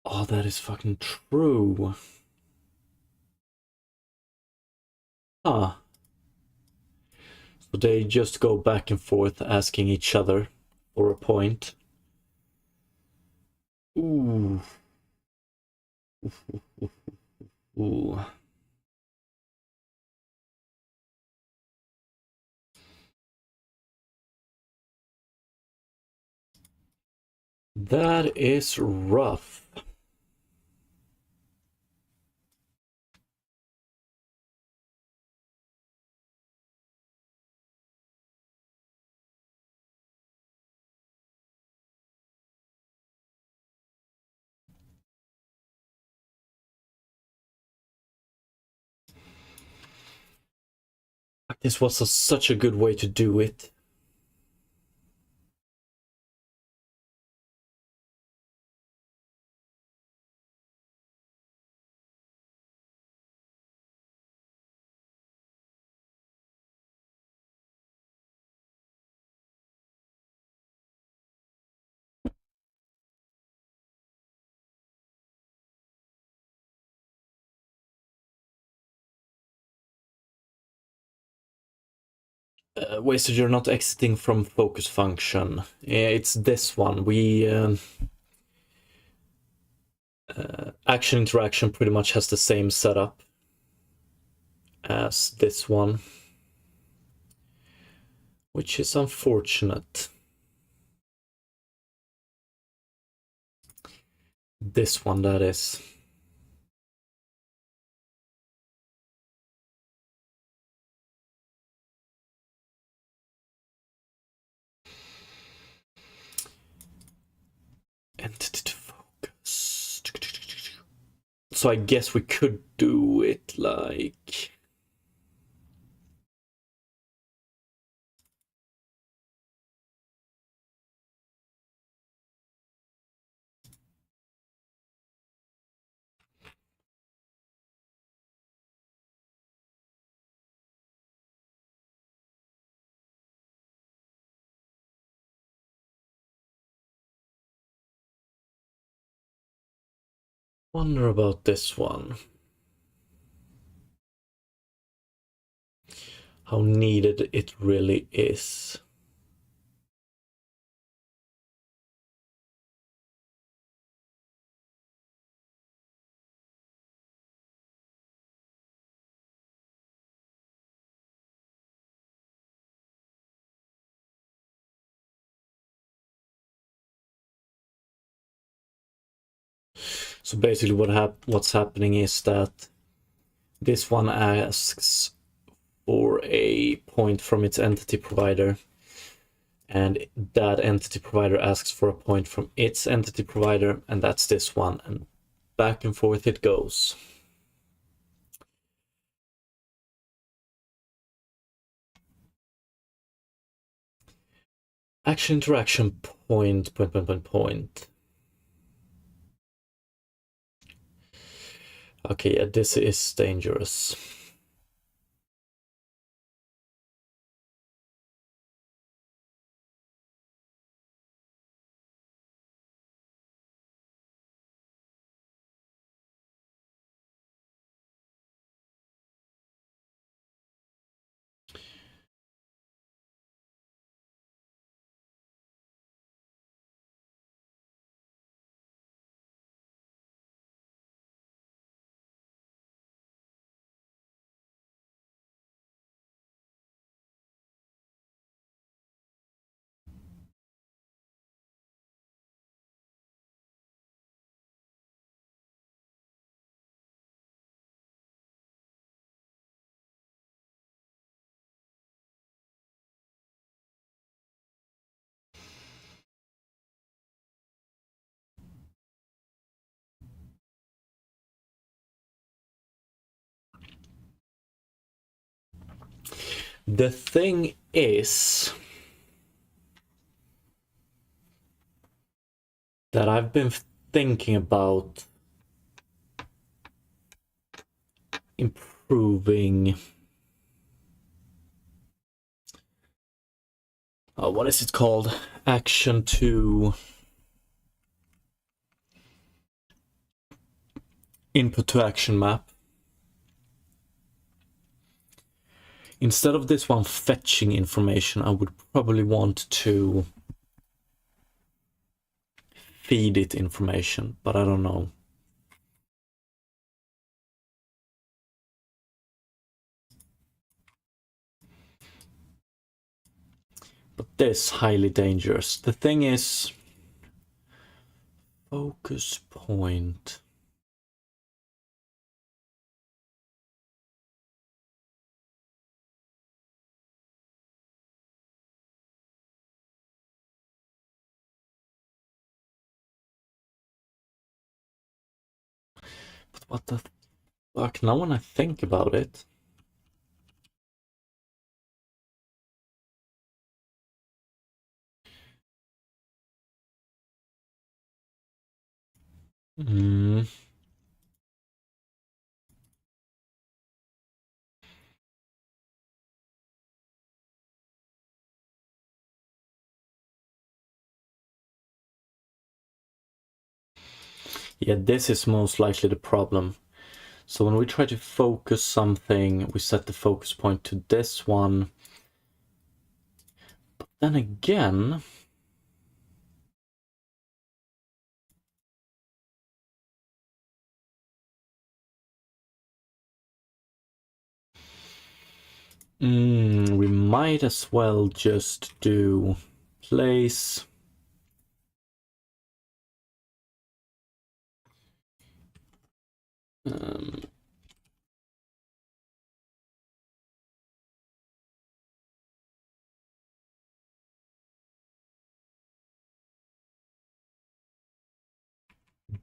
Oh, that is fucking true. Ah. So they just go back and forth asking each other for a point. Ooh. Ooh. That is rough. This was such a good way to do it. Wasted, you're not exiting from focus function. It's this one. We action interaction pretty much has the same setup as this one, which is unfortunate. This one, that is. Entity to focus. So I guess we could do it like... Wonder about this one. How needed it really is. So basically what's happening is that this one asks for a point from its entity provider, and that entity provider asks for a point from its entity provider, and that's this one, and back and forth it goes. Action interaction point. Okay, yeah, this is dangerous. The thing is that I've been thinking about improving, what is it called? Action to input to action map. Instead of this one fetching information, I would probably want to feed it information, but I don't know. But this highly dangerous. The thing is, focus point. But what the fuck? Now when I think about it. Yeah, this is most likely the problem. So when we try to focus something, we set the focus point to this one. But then again, we might as well just do place.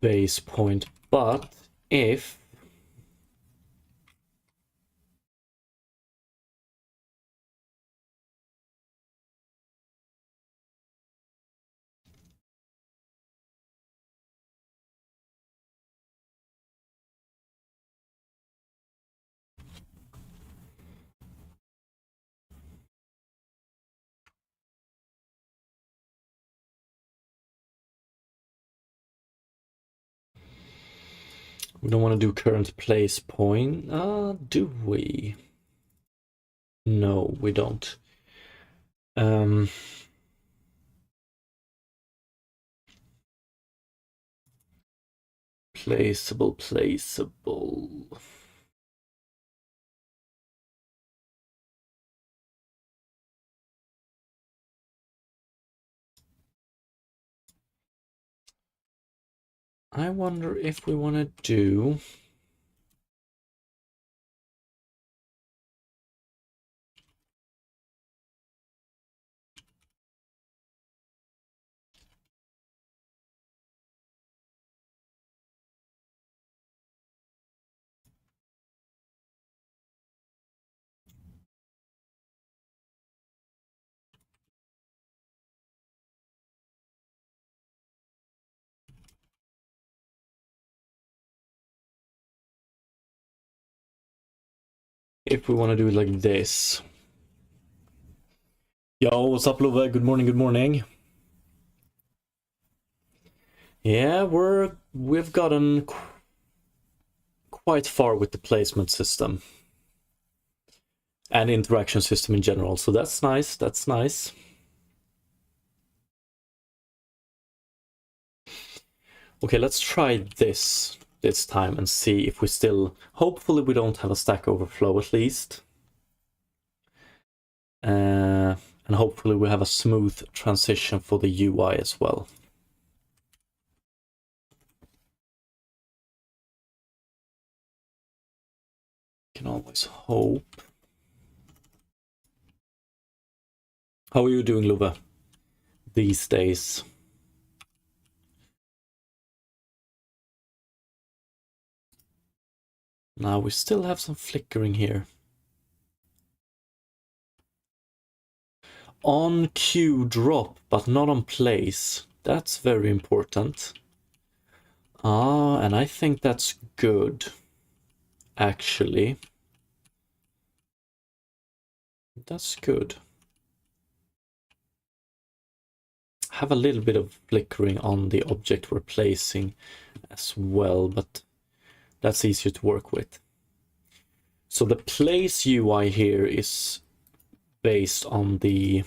Base point, but if we don't want to do current place point, do we? No, we don't. Placeable. I wonder if we want to do if we want to do it like this. Yo, what's up, Love? Good morning, good morning. Yeah, we've gotten quite far with the placement system and interaction system in general, so that's nice, that's nice. Okay, let's try this time and see if we still, hopefully we don't have a Stack Overflow at least. And hopefully we have a smooth transition for the UI as well. Can always hope. How are you doing, Luva, these days? Now we still have some flickering here. On queue drop, but not on place. That's very important. And I think that's good. actually. That's good. Have a little bit of flickering on the object we're placing as well, but that's easier to work with. So the place UI here is based on the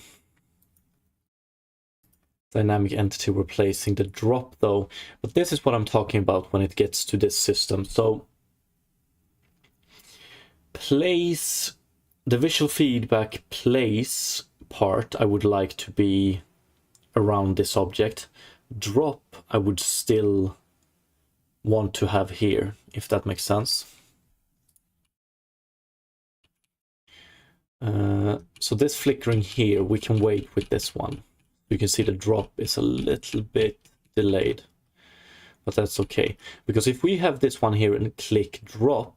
dynamic entity we're placing. The drop though, but this is what I'm talking about when it gets to this system. So place, the visual feedback place part I would like to be around this object. Drop I would still want to have here, if that makes sense. So this flickering here, we can wait with this one. You can see the drop is a little bit delayed, but that's okay. Because if we have this one here and click drop,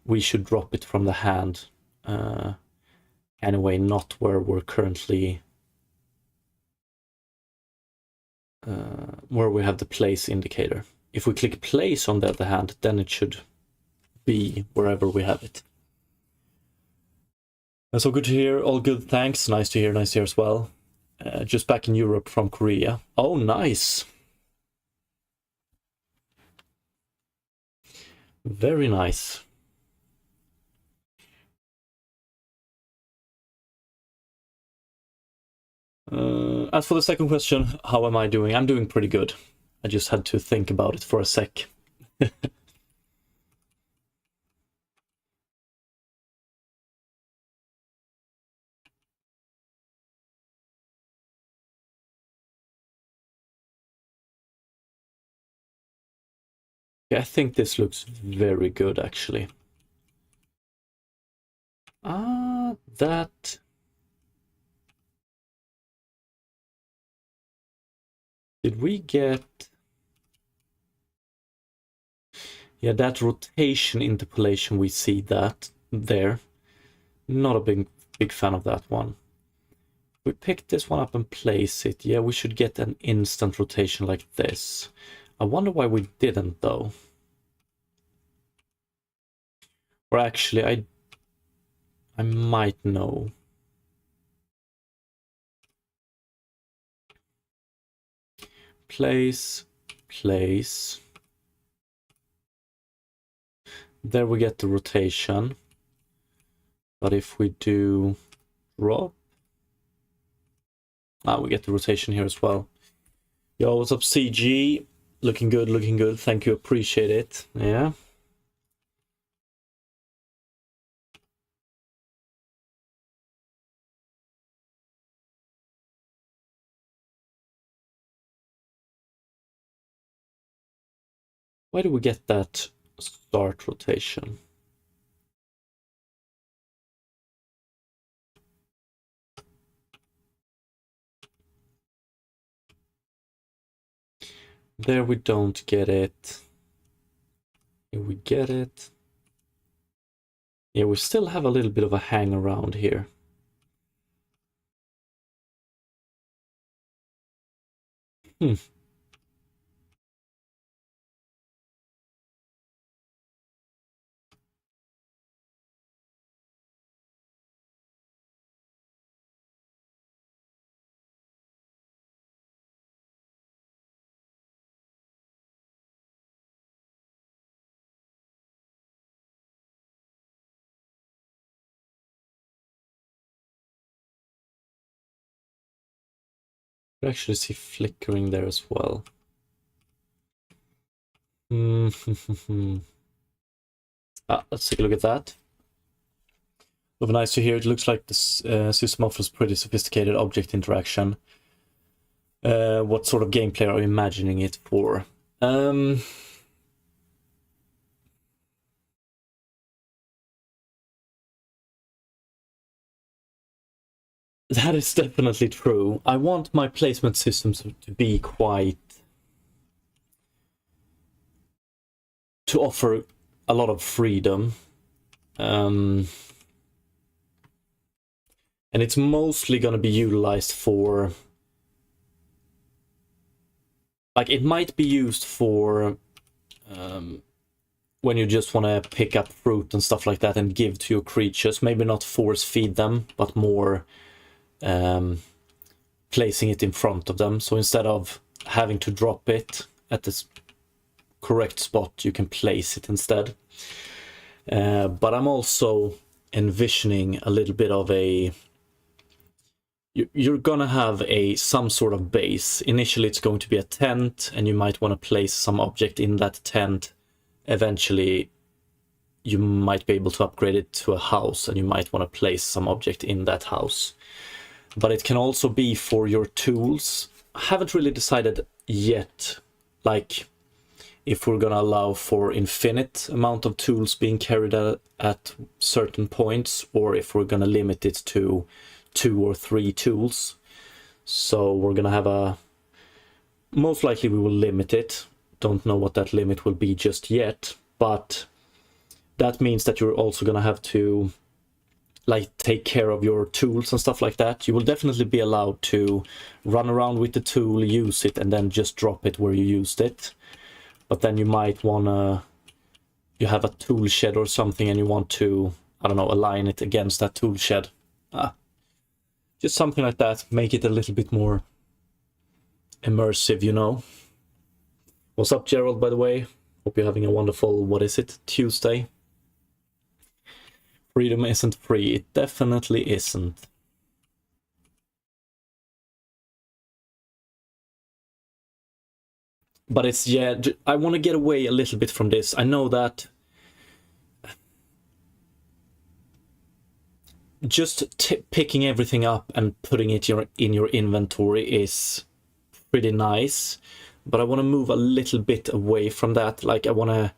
we should drop it from the hand anyway, not where we're currently, where we have the place indicator. If we click place on the other hand, then it should be wherever we have it. That's all good to hear. All good, thanks. Nice to hear as well. Just back in Europe from Korea. Oh, nice. Very nice. As for the second question, how am I doing? I'm doing pretty good. I just had to think about it for a sec. Yeah, I think this looks very good, actually. That... Did we get... Yeah, that rotation interpolation, we see that there. Not a big fan of that one. We pick this one up and place it. Yeah, we should get an instant rotation like this. I wonder why we didn't, though. Or actually, I might know. Place. There we get the rotation. But if we do drop, we get the rotation here as well. Yo, what's up, CG? Looking good, looking good. Thank you, appreciate it. Yeah. Why do we get that start rotation? There we don't get it. Here we get it. Yeah, we still have a little bit of a hang around here. You actually see flickering there as well. Let's take a look at that. Looks nice to hear. It looks like this system offers pretty sophisticated object interaction. What sort of gameplay are you imagining it for? That is definitely true. I want my placement systems to be quite... to offer a lot of freedom. And it's mostly going to be utilized for... like, it might be used for when you just want to pick up fruit and stuff like that and give to your creatures. Maybe not force feed them, but more placing it in front of them. So instead of having to drop it at the correct spot, you can place it instead. But I'm also envisioning a little bit of a... You're gonna have some sort of base. Initially it's going to be a tent, and you might want to place some object in that tent. Eventually you might be able to upgrade it to a house, and you might want to place some object in that house. But it can also be for your tools. I haven't really decided yet, like, if we're gonna allow for infinite amount of tools being carried at certain points, or if we're gonna limit it to 2 or 3 tools. So we're gonna have most likely we will limit it. Don't know what that limit will be just yet, but that means that you're also gonna have to like take care of your tools and stuff like that. You will definitely be allowed to run around with the tool, use it, and then just drop it where you used it. But then you might wanna, you have a tool shed or something and you want to, I don't know, align it against that tool shed. Just something like that, make it a little bit more immersive, you know. What's up, Gerald, by the way? Hope you're having a wonderful, what is it, Tuesday? Freedom isn't free. It definitely isn't. But it's, yeah, I want to get away a little bit from this. I know that just picking everything up and putting it in your inventory is pretty nice, but I want to move a little bit away from that. Like, I want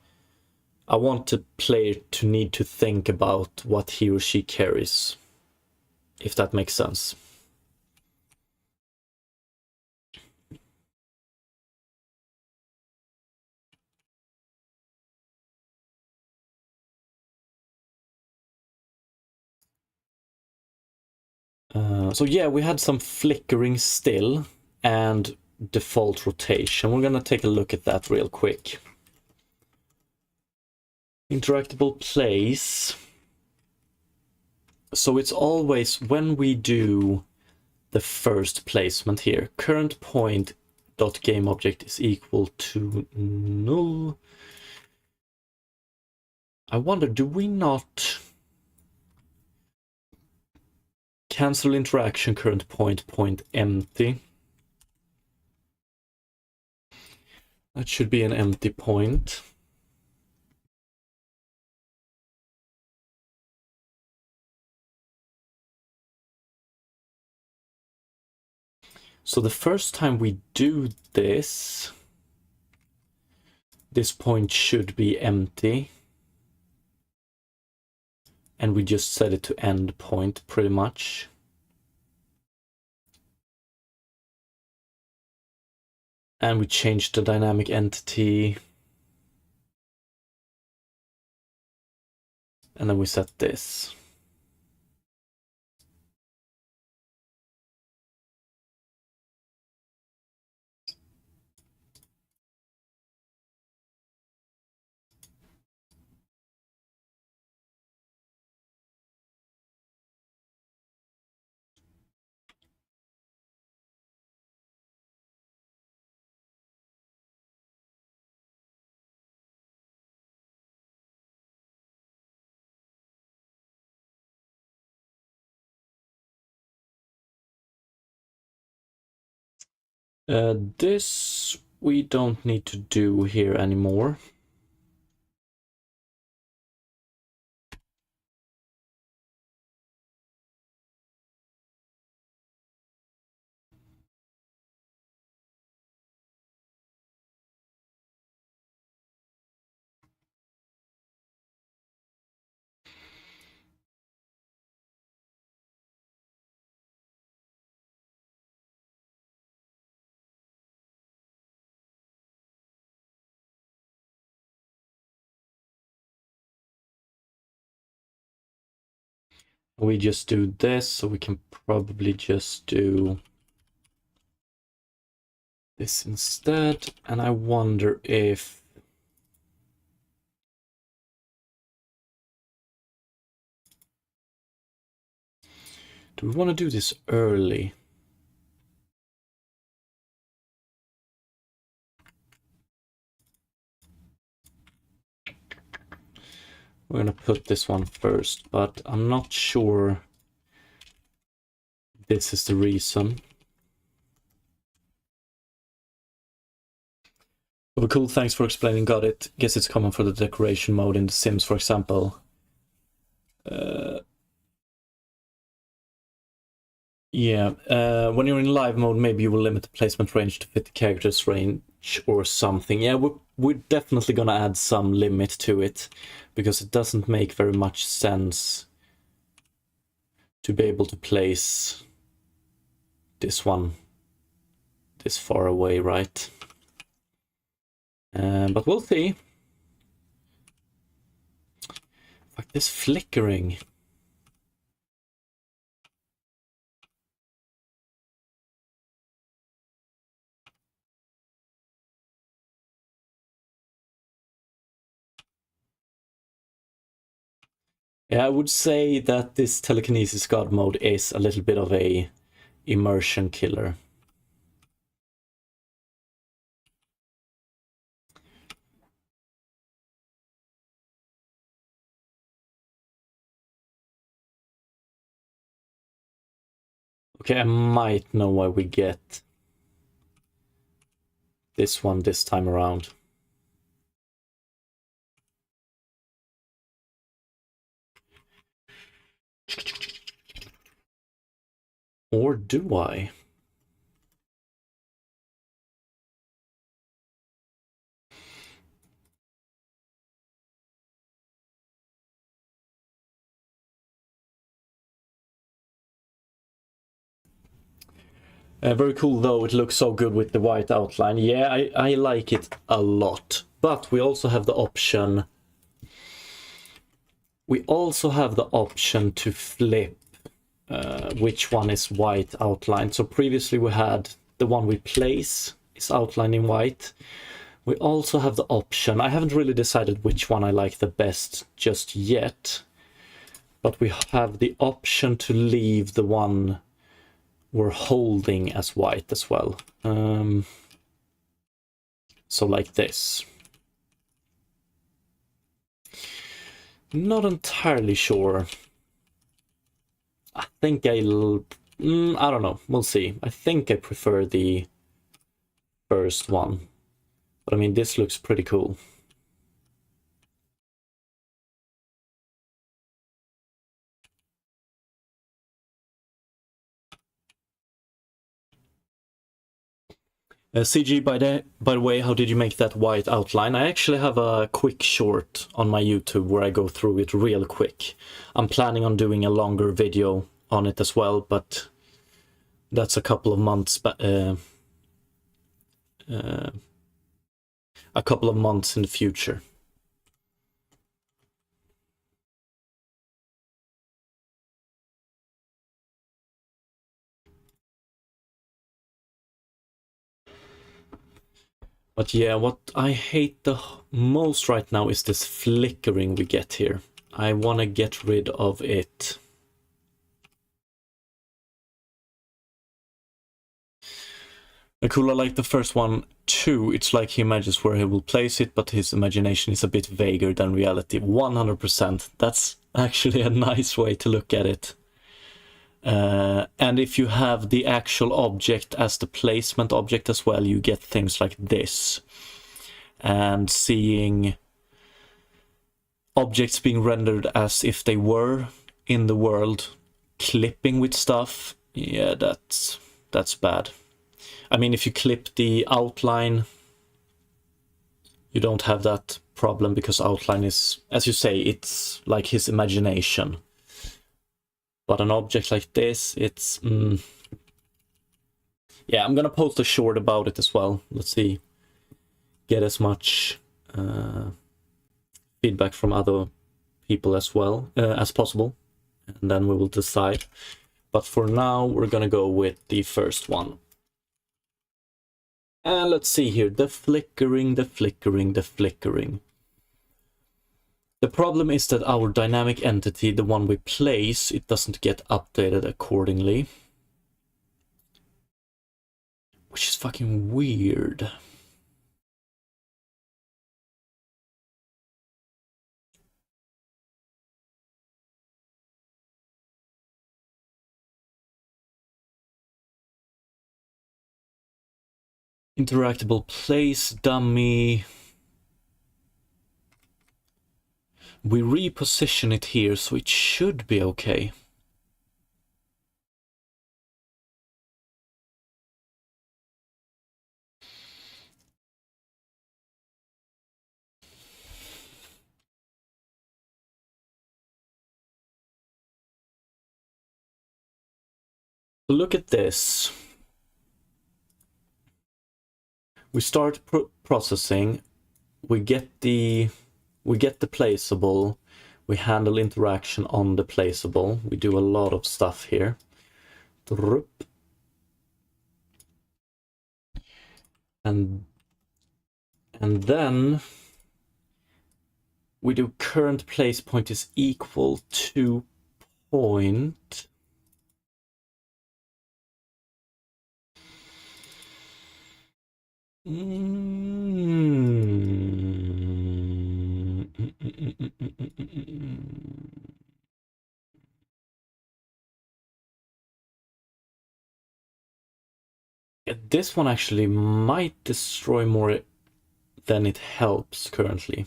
the player to need to think about what he or she carries, if that makes sense. So yeah, we had some flickering still and default rotation. We're gonna take a look at that real quick. Interactable place. So it's always when we do the first placement here, current point dot game object is equal to null. I wonder, do we not cancel interaction current point empty? That should be an empty point. So the first time we do this, this point should be empty. And we just set it to end point pretty much. And we changed the dynamic entity. And then we set this. This we don't need to do here anymore. We just do this, so we can probably just do this instead. And I wonder if Do we want to do this early? We're gonna put this one first, but I'm not sure this is the reason. But cool, thanks for explaining, got it. Guess it's common for the decoration mode in The Sims, for example. When you're in live mode, maybe you will limit the placement range to fit the character's range or something. Yeah, we're definitely gonna add some limit to it, because it doesn't make very much sense to be able to place this one this far away, right? But we'll see. Fuck, this flickering. Yeah, I would say that this telekinesis god mode is a little bit of a immersion killer. Okay, I might know why we get this one this time around. Or do I? Very cool though, it looks so good with the white outline. Yeah, I like it a lot. But we also have the option... to flip which one is white outlined. So previously we had the one we place is outlined in white. We also have the option, I haven't really decided which one I like the best just yet, but we have the option to leave the one we're holding as white as well. So like this. Not entirely sure. I think I don't know, we'll see. I think I prefer the first one. But I mean, this looks pretty cool. CG, by the way, how did you make that white outline? I actually have a quick short on my YouTube where I go through it real quick. I'm planning on doing a longer video on it as well, but that's a couple of months in the future. But yeah, what I hate the most right now is this flickering we get here. I want to get rid of it. Akula like the first one too. It's like he imagines where he will place it, but his imagination is a bit vaguer than reality. 100%. That's actually a nice way to look at it. And if you have the actual object as the placement object as well, you get things like this. And seeing objects being rendered as if they were in the world, clipping with stuff, yeah, that's bad. I mean, if you clip the outline, you don't have that problem, because outline is, as you say, it's like his imagination. But an object like this, it's... Yeah, I'm gonna post a short about it as well. Let's see. Get as much feedback from other people as well as possible. And then we will decide. But for now, we're gonna go with the first one. And let's see here. The flickering. The problem is that our dynamic entity, the one we place, it doesn't get updated accordingly. Which is fucking weird. Interactable place, dummy. We reposition it here, so it should be okay. Look at this. We start processing. We get the placeable. We handle interaction on the placeable. We do a lot of stuff here. And then we do current place point is equal to point. This one actually might destroy more than it helps currently.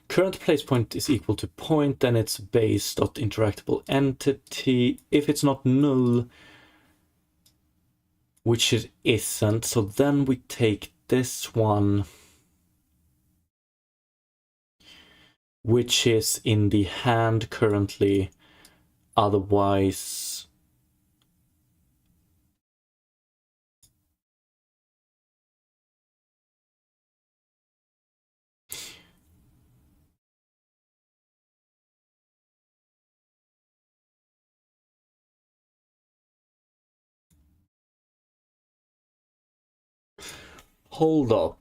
Current place point is equal to point, then it's base.interactable entity. If it's not null, which it isn't, so then we take this one, which is in the hand currently, otherwise hold up.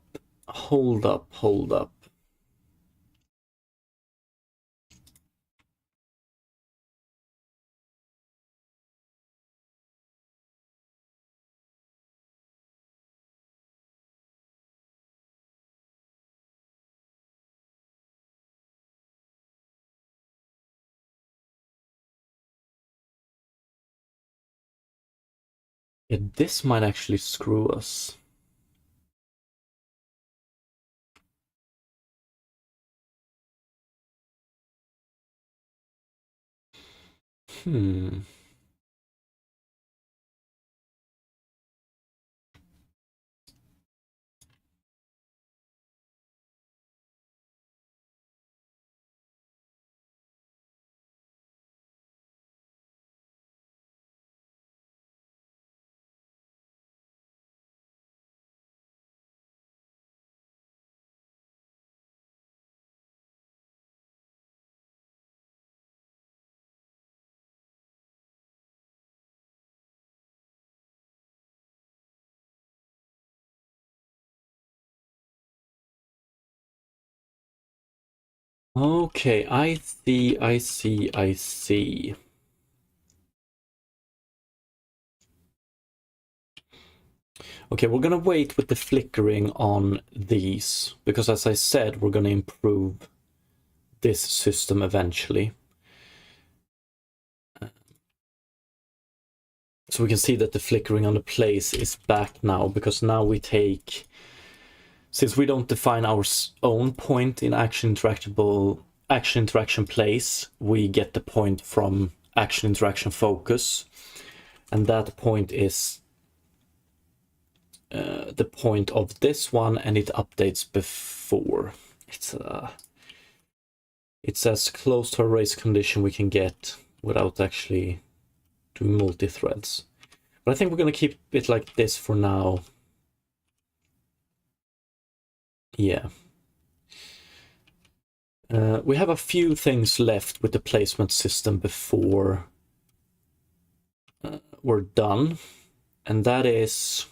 Yeah, this might actually screw us. Okay, I see. Okay, we're gonna wait with the flickering on these, because as I said, we're gonna improve this system eventually. So we can see that the flickering on the place is back now, because now we take, since we don't define our own point in action interaction place, we get the point from action interaction focus, and that point is the point of this one, and it updates before. It's as close to a race condition we can get without actually doing multi-threads. But I think we're going to keep it like this for now. Yeah. We have a few things left with the placement system before we're done, and that is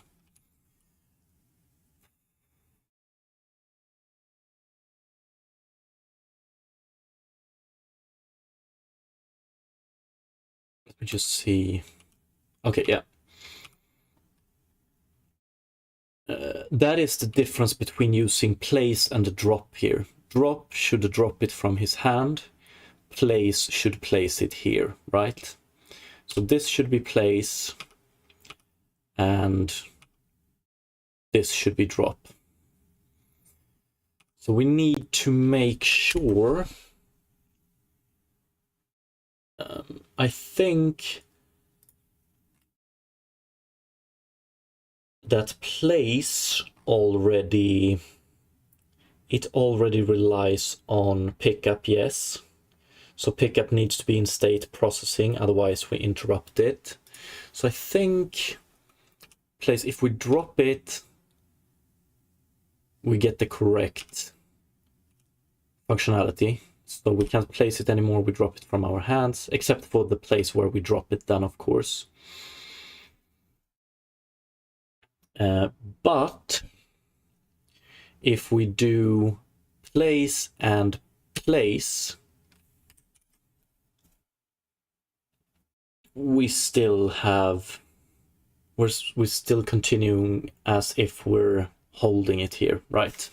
me just see. Okay, yeah. That is the difference between using place and drop here. Drop should drop it from his hand. Place should place it here, right? So this should be place, and this should be drop. So we need to make sure. I think that place already relies on pickup, yes. So pickup needs to be in state processing, otherwise we interrupt it. So I think place, if we drop it, we get the correct functionality. So we can't place it anymore, we drop it from our hands, except for the place where we drop it then, of course. But if we do place and place, we're still continuing as if we're holding it here, right?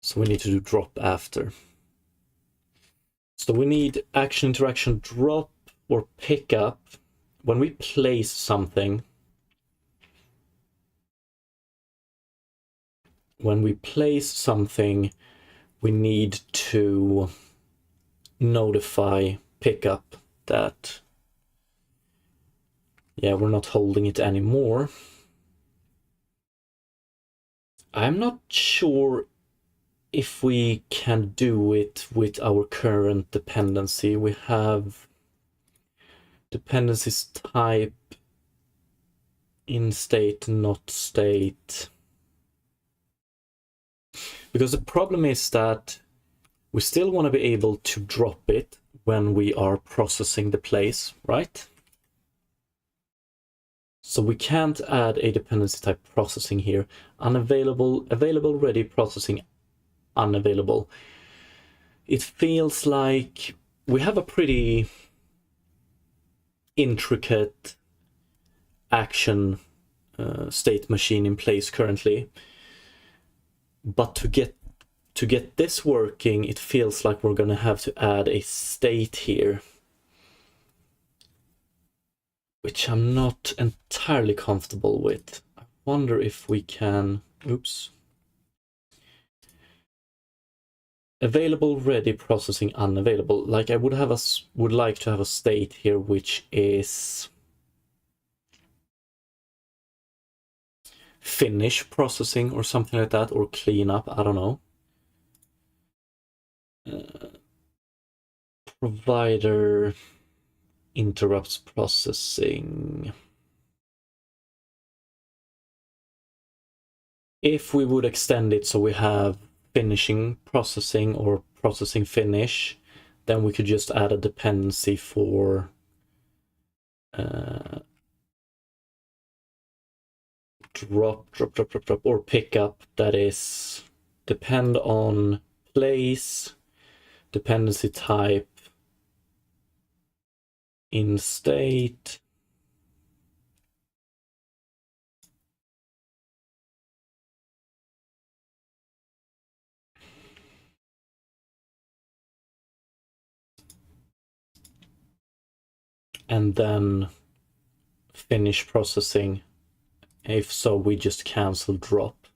So we need to do drop after. So we need action, interaction, drop, or pick up. When we place something, we need to notify pickup that, yeah, we're not holding it anymore. I'm not sure if we can do it with our current dependency. We have dependencies type in state, not state. Because the problem is that we still want to be able to drop it when we are processing the place, right? So we can't add a dependency type processing here. Unavailable, available, ready, processing, unavailable. It feels like we have a pretty intricate action state machine in place currently. But to get this working, it feels like we're going to have to add a state here, which I'm not entirely comfortable with. I wonder if we can, oops. Available, ready, processing, unavailable. Like I would like to have a state here which is finish processing or something like that, or clean up, I don't know. Provider interrupts processing. If we would extend it so we have finishing processing or processing finish, then we could just add a dependency for drop or pickup that is depend on place, dependency type, in state, and then finish processing. If so, we just cancel drop.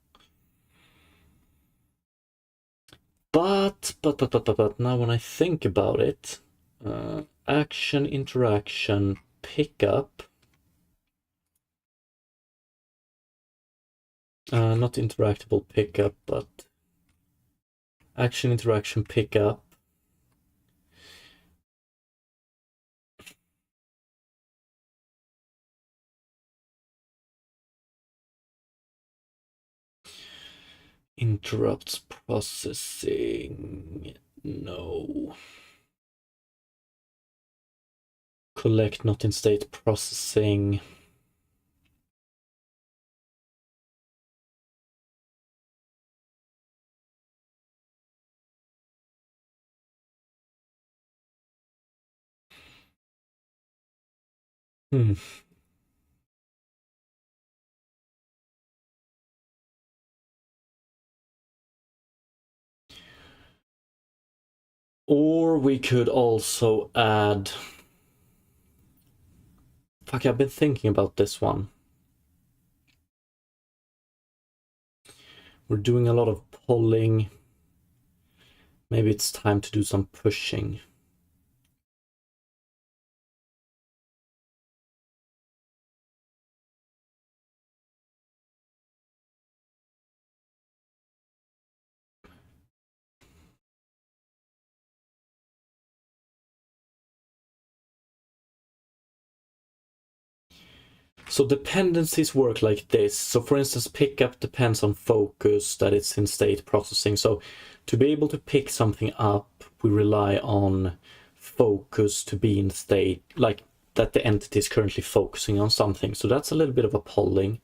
But now when I think about it, action, interaction, pickup, not interactable pickup, but action, interaction, pickup. Interrupts processing, no. Collect, not in state processing. Hmm. Or we could also add... Fuck, I've been thinking about this one. We're doing a lot of pulling. Maybe it's time to do some pushing. So dependencies work like this. So for instance, pickup depends on focus, that it's in state processing. So to be able to pick something up, we rely on focus to be in state, like that the entity is currently focusing on something. So that's a little bit of a polling.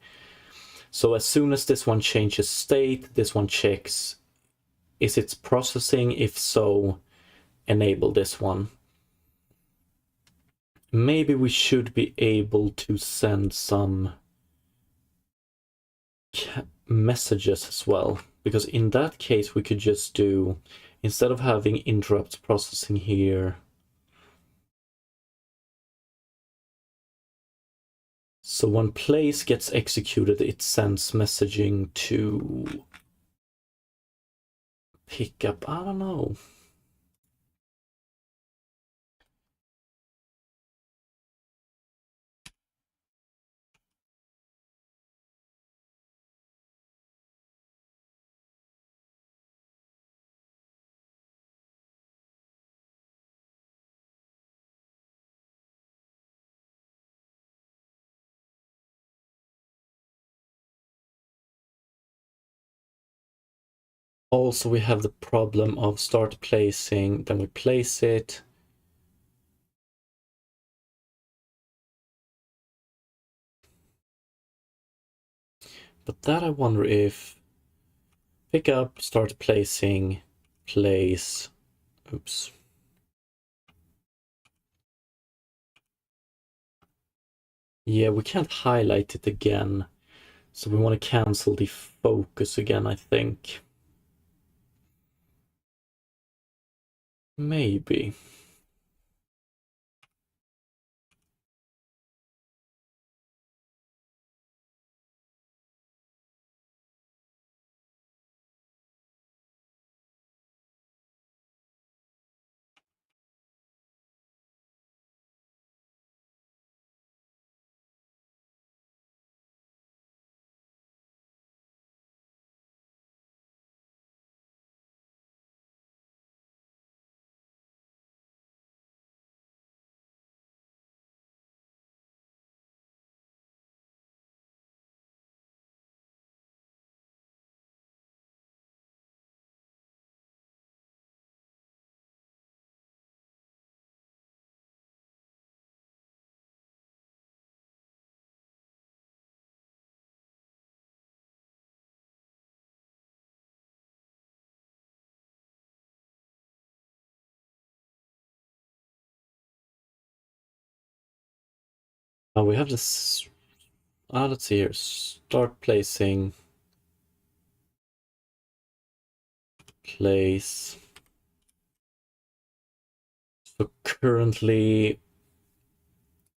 So as soon as this one changes state, this one checks, is it processing? If so, enable this one. Maybe we should be able to send some messages as well, because in that case we could just do, instead of having interrupts processing here, so when place gets executed, it sends messaging to pick up. I don't know. Also, we have the problem of start placing, then we place it. But that I wonder if pick up, start placing, place, oops. Yeah, we can't highlight it again. So we want to cancel the focus again, I think. Maybe. Oh, we have this. Let's see here. Start placing. Place. So currently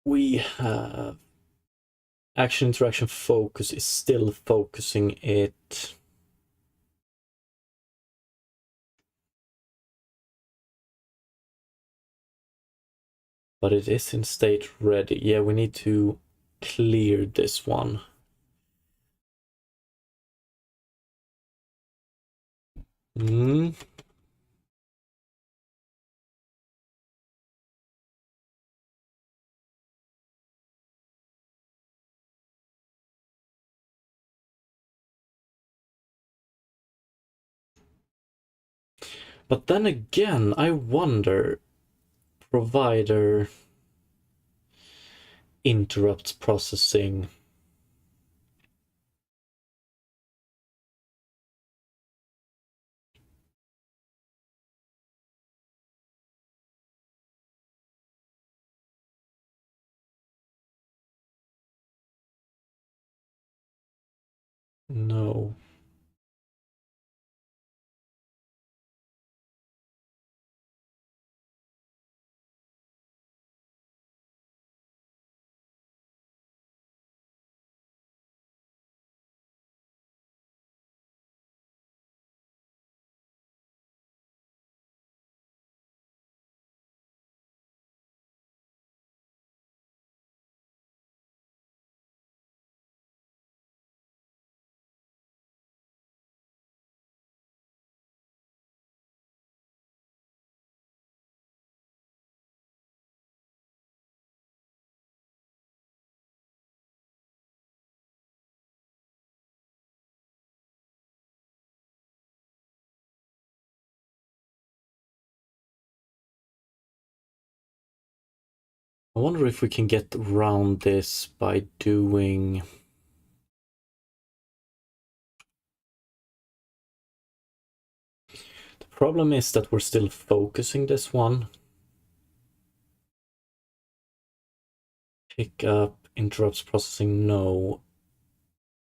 we have action interaction focus is still focusing it. But it is in state ready. Yeah, we need to clear this one. Hmm. But then again, I wonder, provider interrupts processing. No. I wonder if we can get around this by doing... The problem is that we're still focusing this one. Pick up, interrupts processing, no.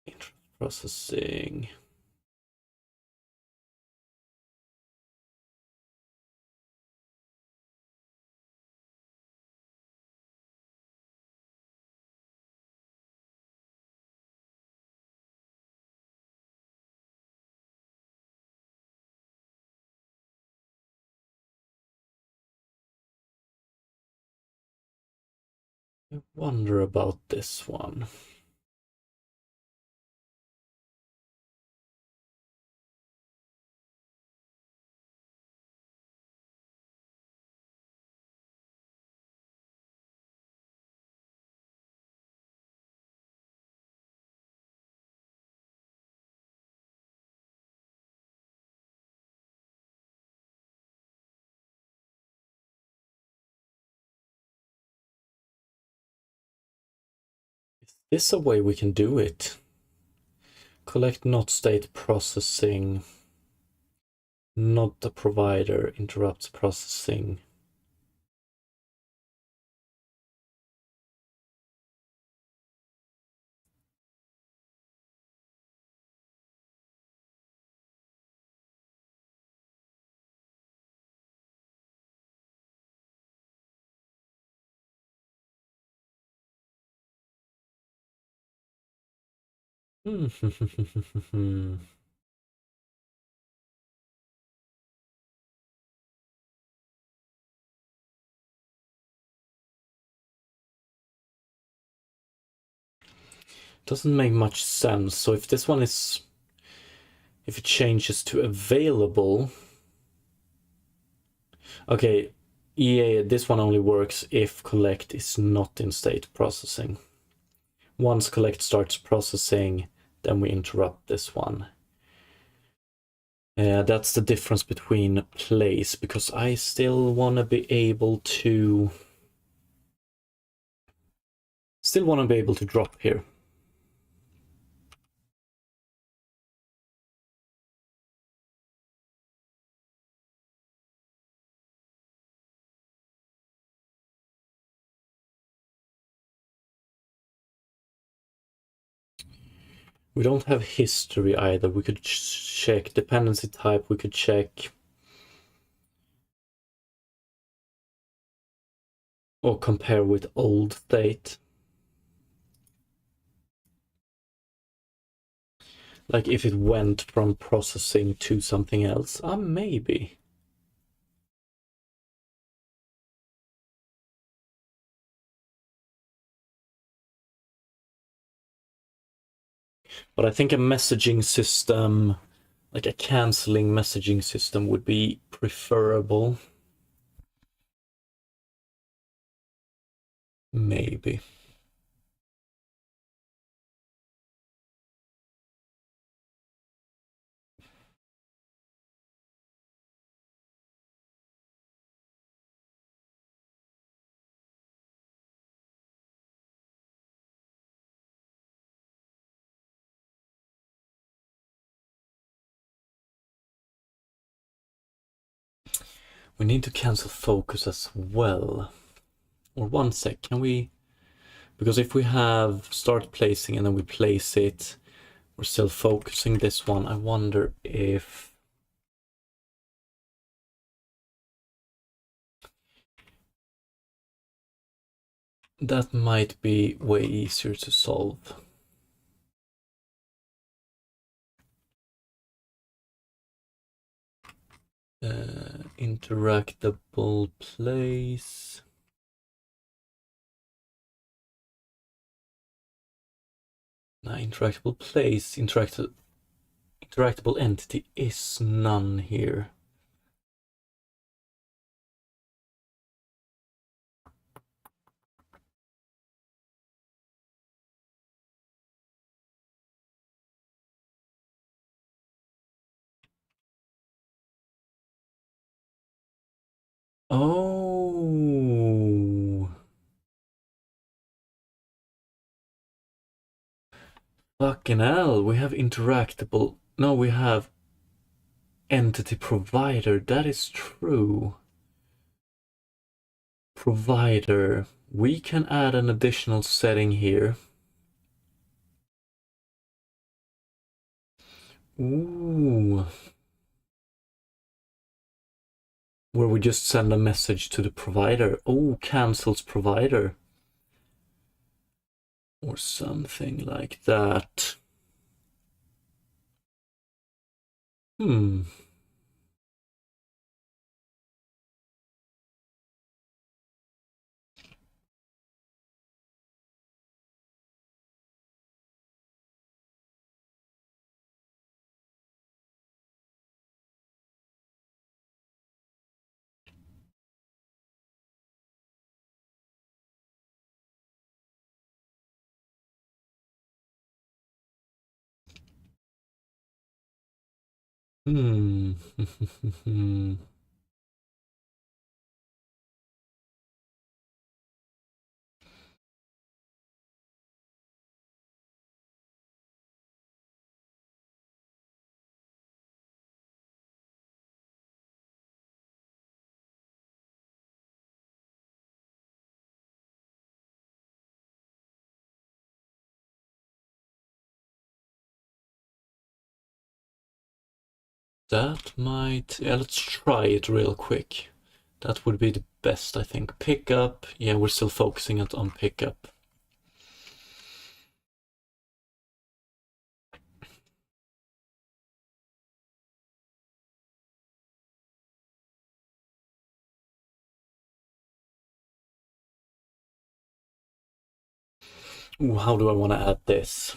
Interrupt processing. I wonder about this one. Is this a way we can do it? Collect not state processing. Not the provider interrupts processing. Doesn't make much sense. So if this one is, if it changes to available, okay, yeah, this one only works if collect is not in state processing. Once collect starts processing, then we interrupt this one. That's the difference between place, because I still want to be able to drop here. We don't have history either. We could check dependency type. We could check or compare with old state. Like if it went from processing to something else. Maybe. But I think a messaging system, like a canceling messaging system, would be preferable. Maybe. We need to cancel focus as well. Or one sec, can we? Because if we have start placing and then we place it, We're still focusing this one. I wonder if that might be way easier to solve. Interactable place. Interactable place, interactable entity is none here. Oh. Fucking hell, we have interactable. No, we have entity provider. That is true. Provider. We can add an additional setting here. Ooh. Where we just send a message to the provider. Oh, cancels provider. Or something like that. Hmm. Hmm. That might... Yeah, let's try it real quick. That would be the best, I think. Pickup. Yeah, we're still focusing it on pickup. Ooh, how do I want to add this?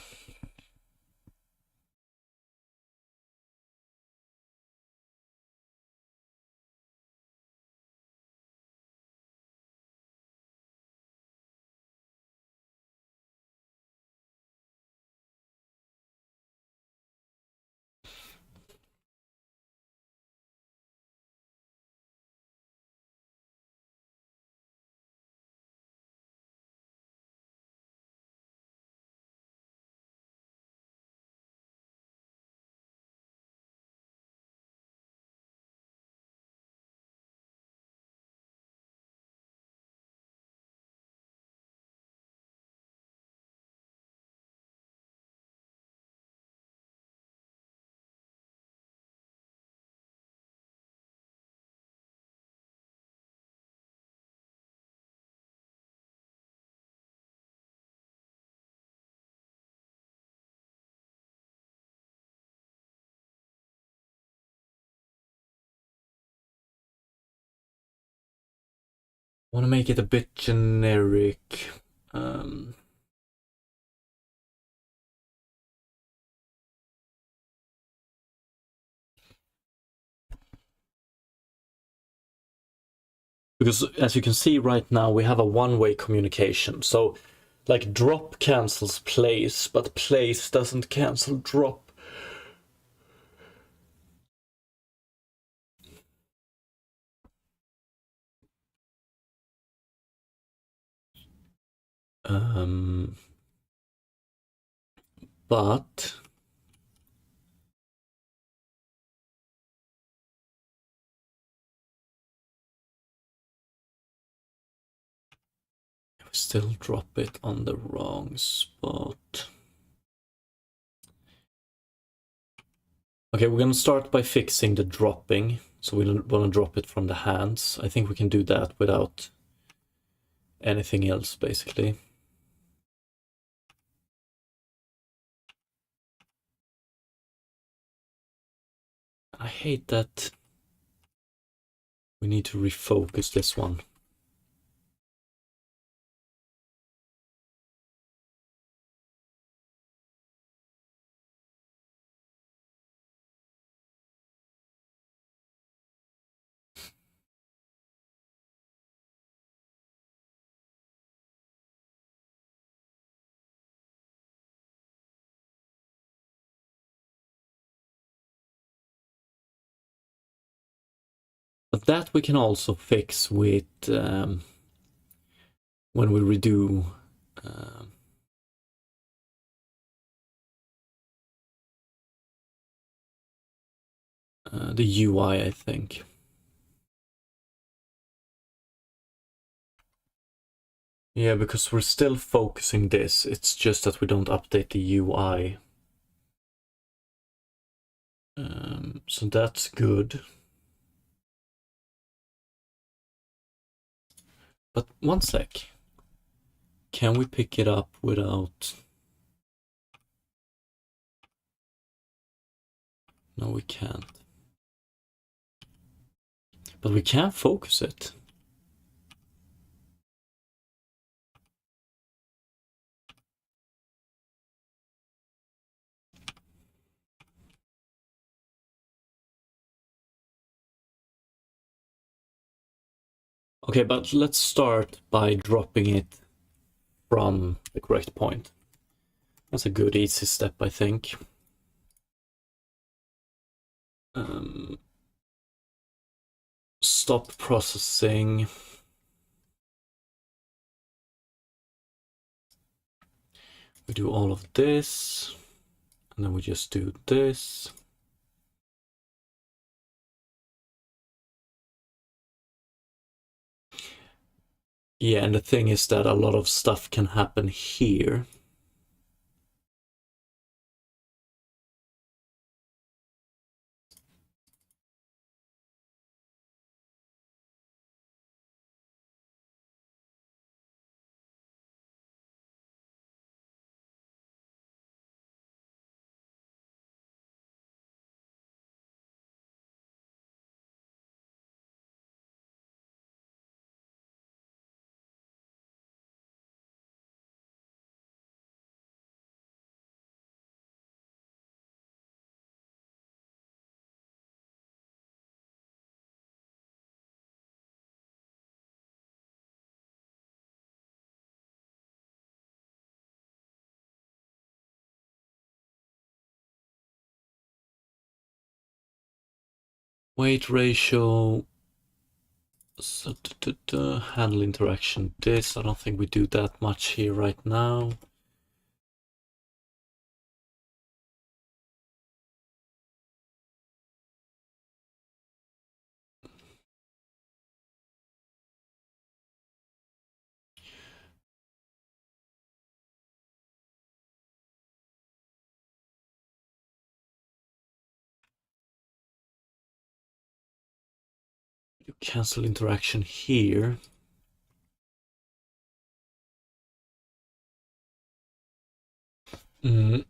I want to make it a bit generic. Because as you can see right now, we have a one-way communication. So like drop cancels place, but place doesn't cancel drop. But we still drop it on the wrong spot. Okay, we're gonna start by fixing the dropping. So we want to drop it from the hands. I think we can do that without anything else, basically. I hate that we need to refocus this one. But that we can also fix with when we redo the UI, I think. Yeah, because we're still focusing this. It's just that we don't update the UI. So that's good. But one sec. Can we pick it up without... No, we can't. But we can focus it. Okay, but let's start by dropping it from the correct point. That's a good easy step, I think. Stop processing. We do all of this, and then we just do this. Yeah, and the thing is that a lot of stuff can happen here. Weight ratio, so handle interaction, this, I don't think we do that much here right now. You cancel interaction here. Mm.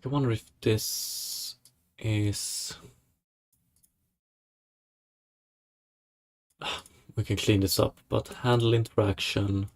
I wonder if this is... We can clean this up, but handle interaction.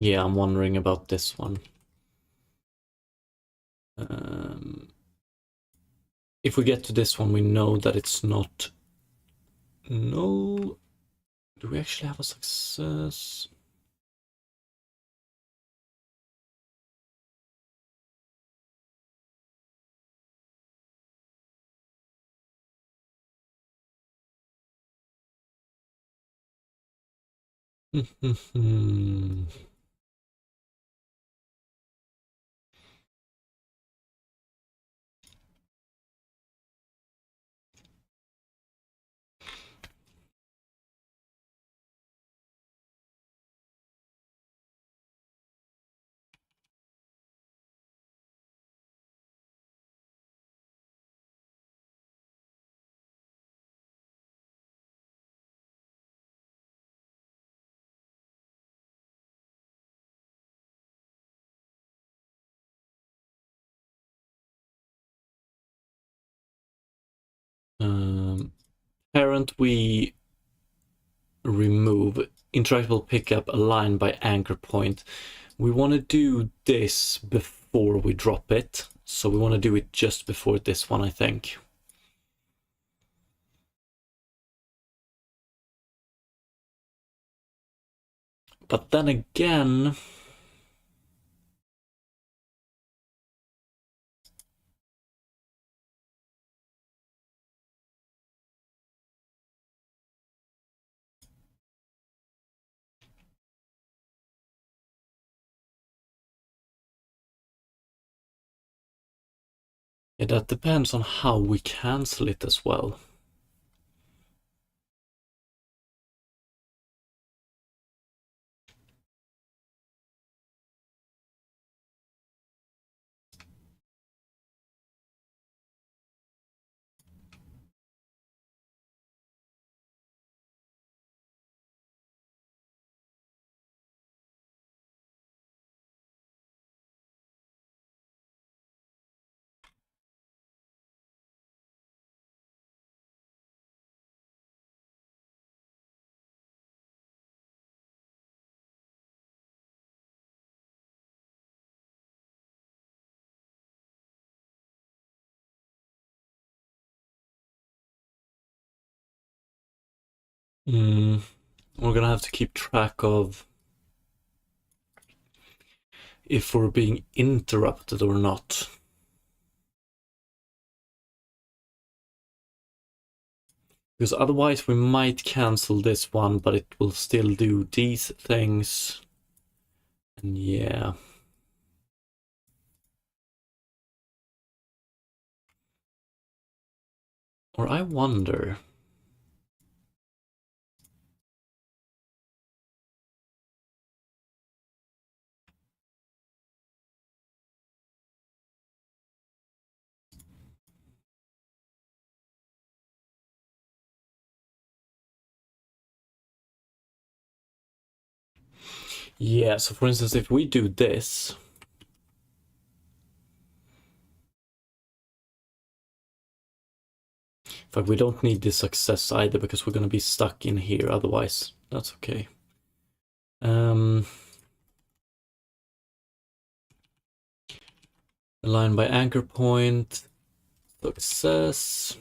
Yeah, I'm wondering about this one. If we get to this one, we know that it's not null. Do we actually have a success? Parent we remove interactable pickup align by anchor point. We want to do this before we drop it, so we want to do it just before this one, I think. But then again, yeah, that depends on how we cancel it as well. We're gonna have to keep track of if we're being interrupted or not. Because otherwise we might cancel this one, but it will still do these things. And yeah. Or I wonder. Yeah, so for instance, if we do this, in fact, we don't need this success either because we're going to be stuck in here otherwise. That's okay. Align by anchor point, success.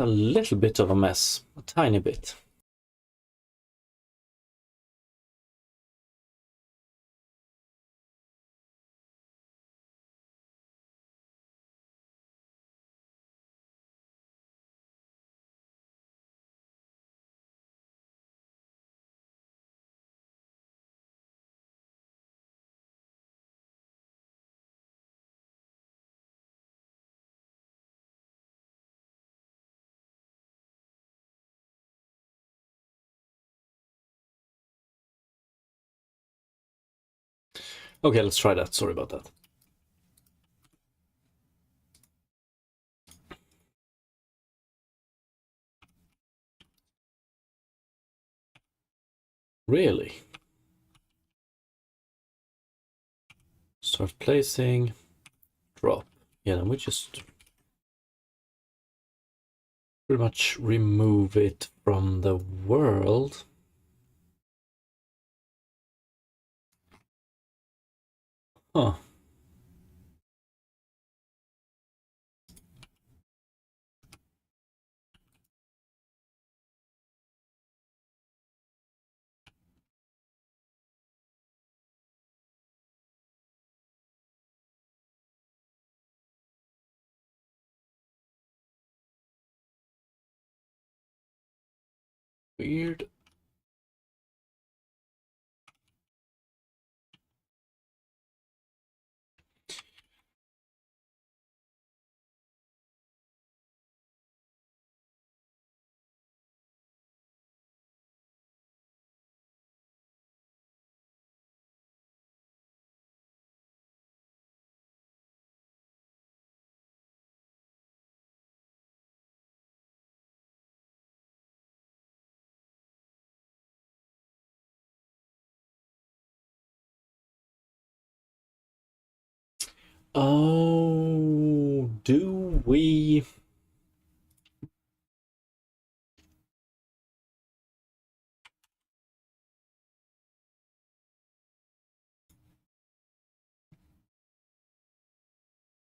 A little bit of a mess, a tiny bit. Okay, let's try that. Sorry about that. Really? start placing, drop. Yeah, then we just pretty much remove it from the world. Huh. Weird. Oh, do we?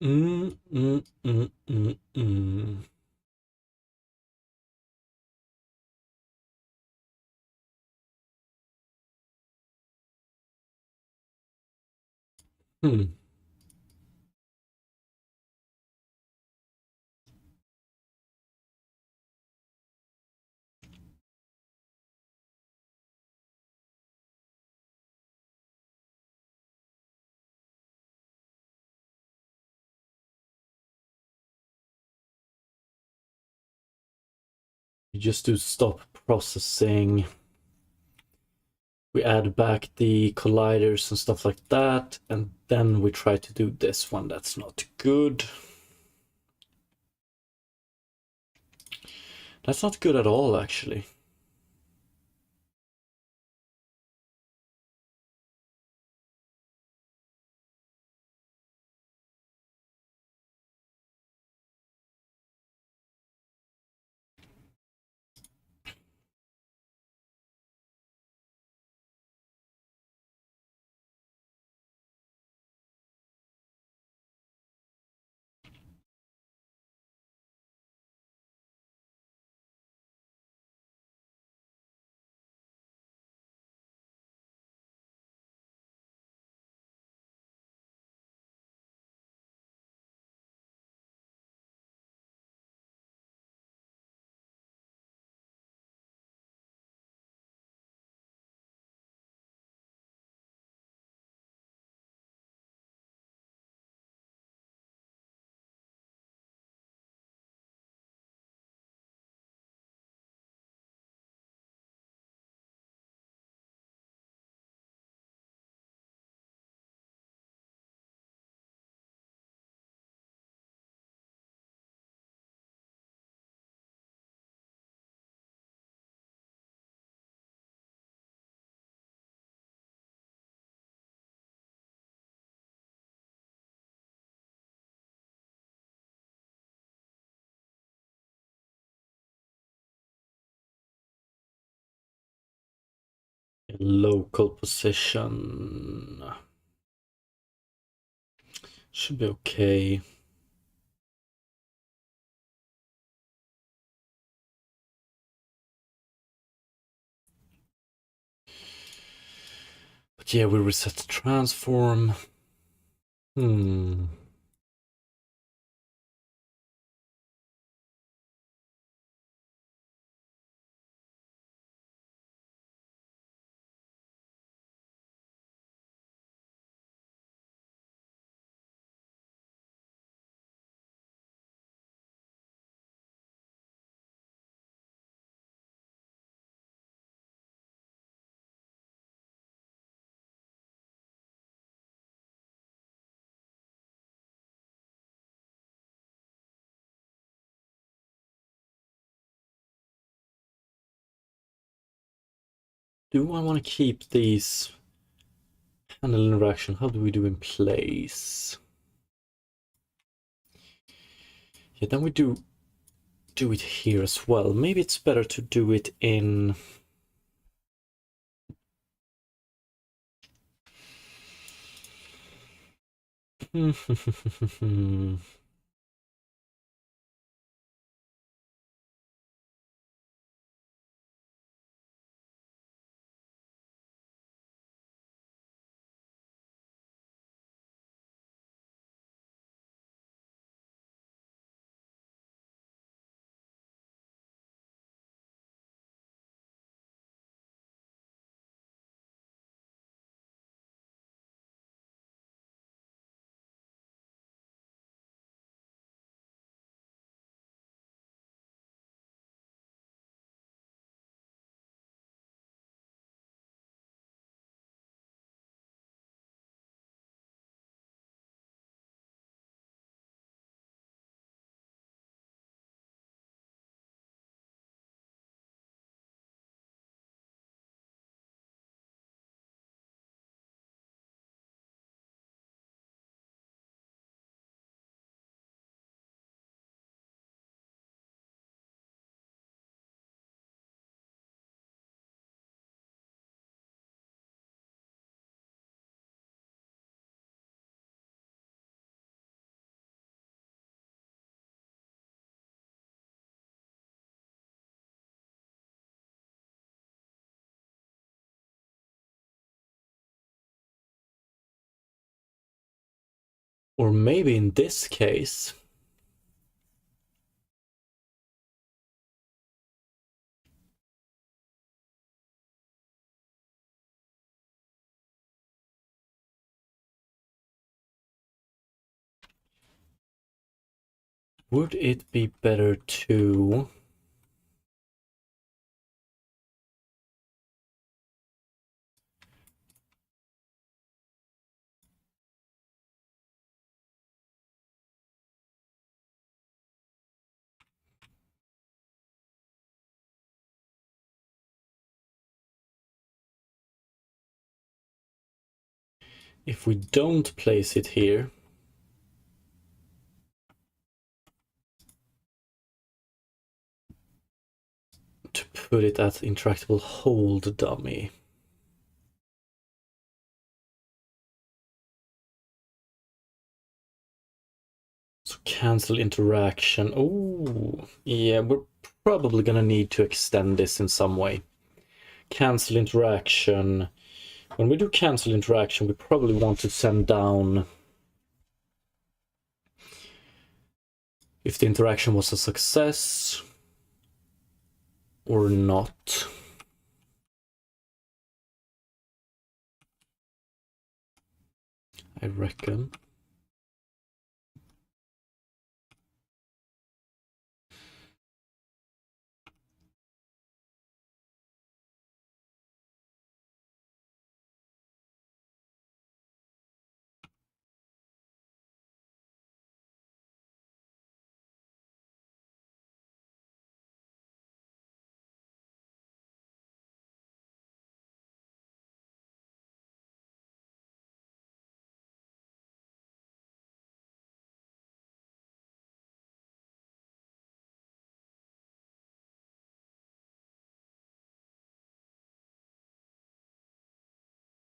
Mm, mm, mm, mm, mm. Hmm. You just do stop processing. We add back the colliders and stuff like that, and then we try to do this one. That's not good. That's not good at all, actually. Local position should be okay. But yeah, we reset the transform. Hmm. Do I want to keep these? Candle interaction, how do we do in place? Yeah, then we do it here as well. Maybe it's better to do it in... Or maybe in this case... Would it be better to... If we don't place it here, to put it as interactable hold dummy. So cancel interaction. Oh, yeah, we're probably gonna need to extend this in some way. Cancel interaction. When we do cancel interaction, we probably want to send down if the interaction was a success or not. I reckon.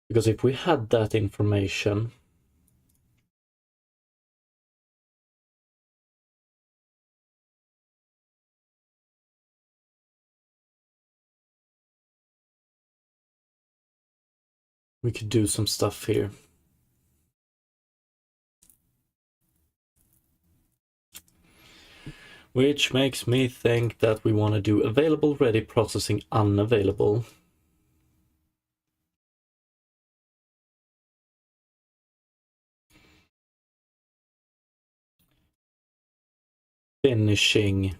Because if we had that information, we could do some stuff here. Which makes me think that we want to do available, ready, processing, unavailable. Finishing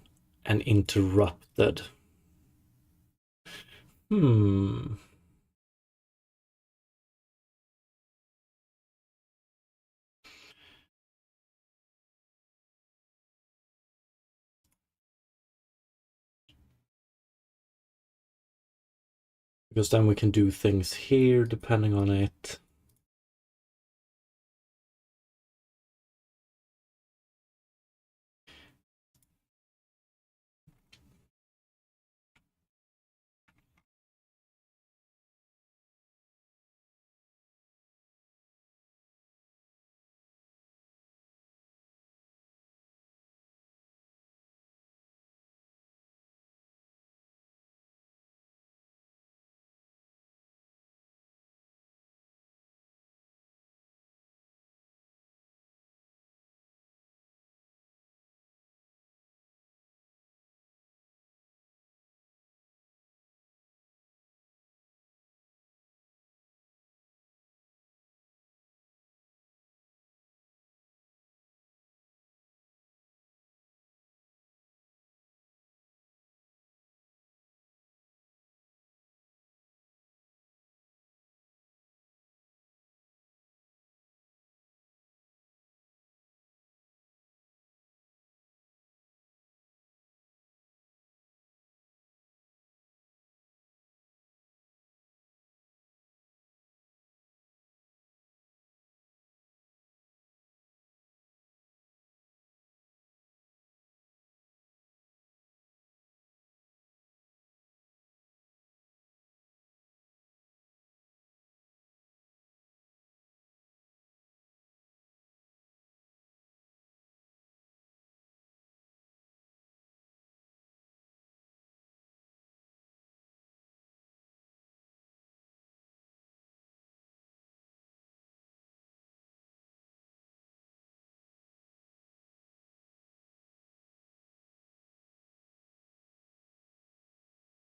and interrupted. Because then we can do things here depending on it.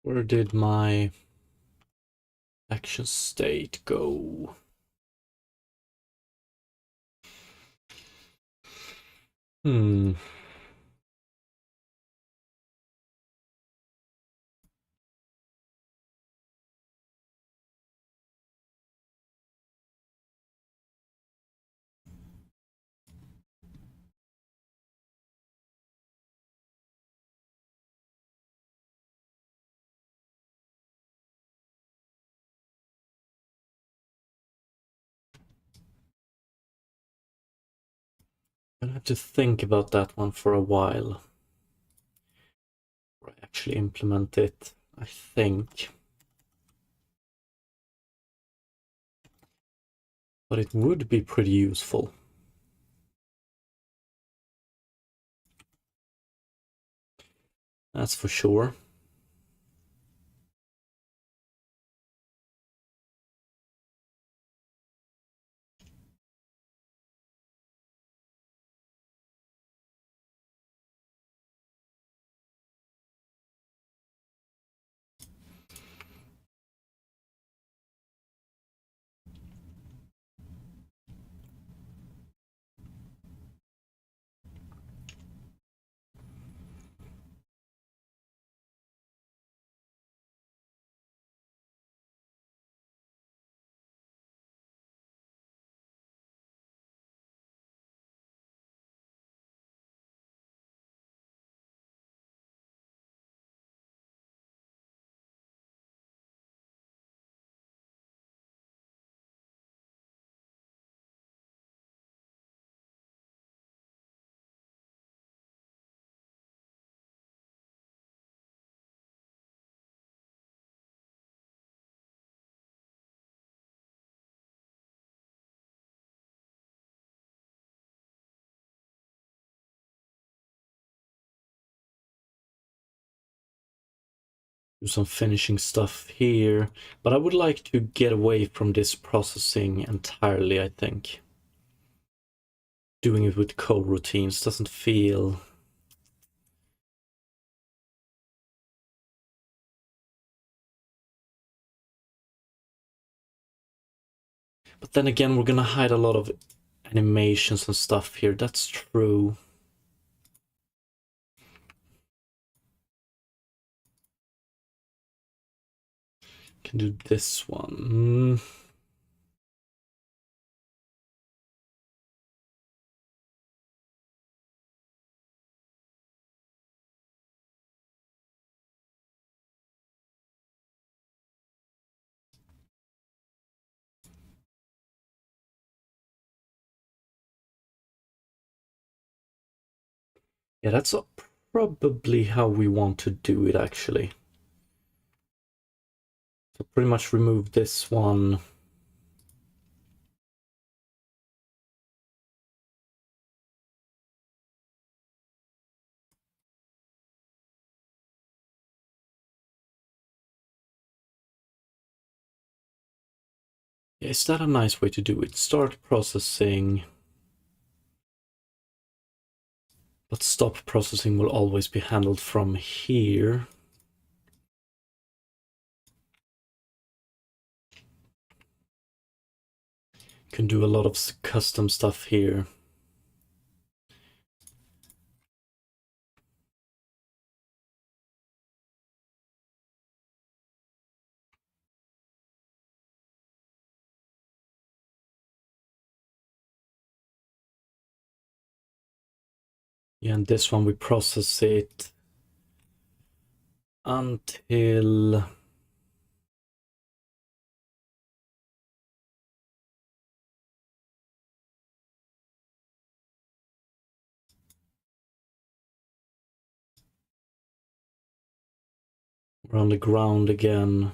Where did my action state go? Hmm. I'll have to think about that one for a while. Or I actually implement it, I think. But it would be pretty useful. That's for sure. Do some finishing stuff here. But I would like to get away from this processing entirely, I think. Doing it with coroutines doesn't feel... But then again, we're gonna hide a lot of animations and stuff here. That's true. Can do this one. Yeah, that's probably how we want to do it, actually. So pretty much remove this one. Yeah, is that a nice way to do it? Start processing. But stop processing will always be handled from here. Can do a lot of custom stuff here. Yeah, and this one we process it until we're on the ground again.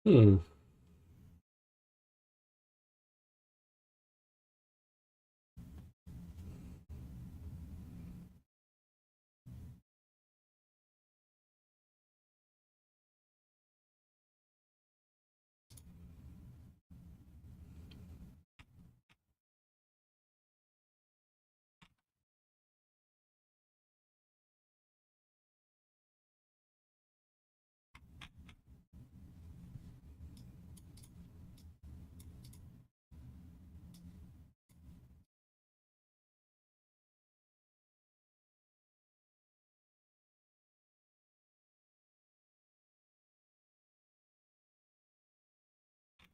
Hmm.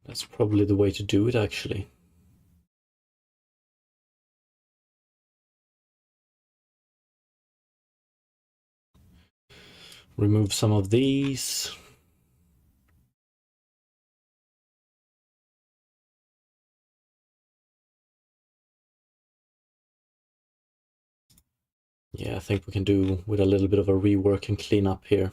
That's probably the way to do it, actually. Remove some of these. Yeah, I think we can do with a little bit of a rework and clean up here.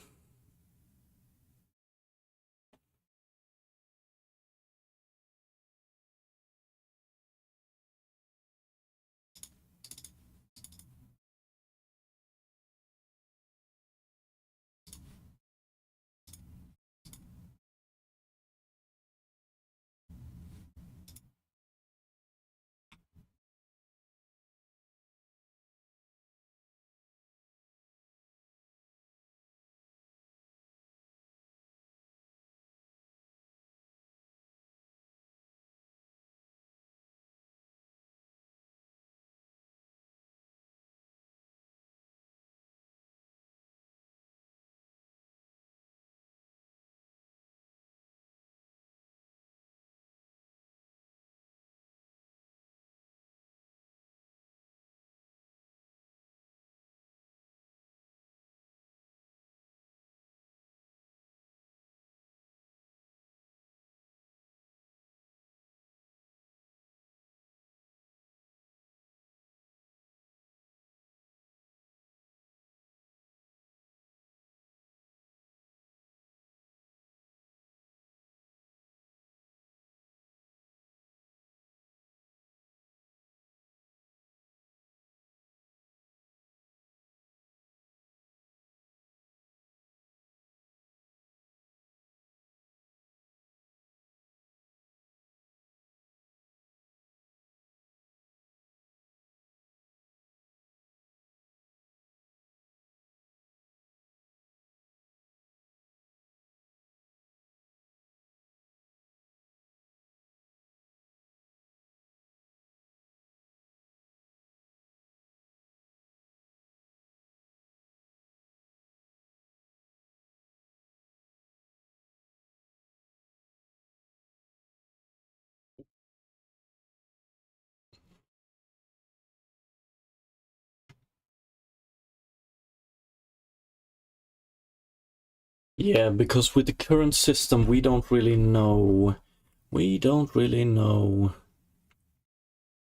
Yeah, because with the current system, we don't really know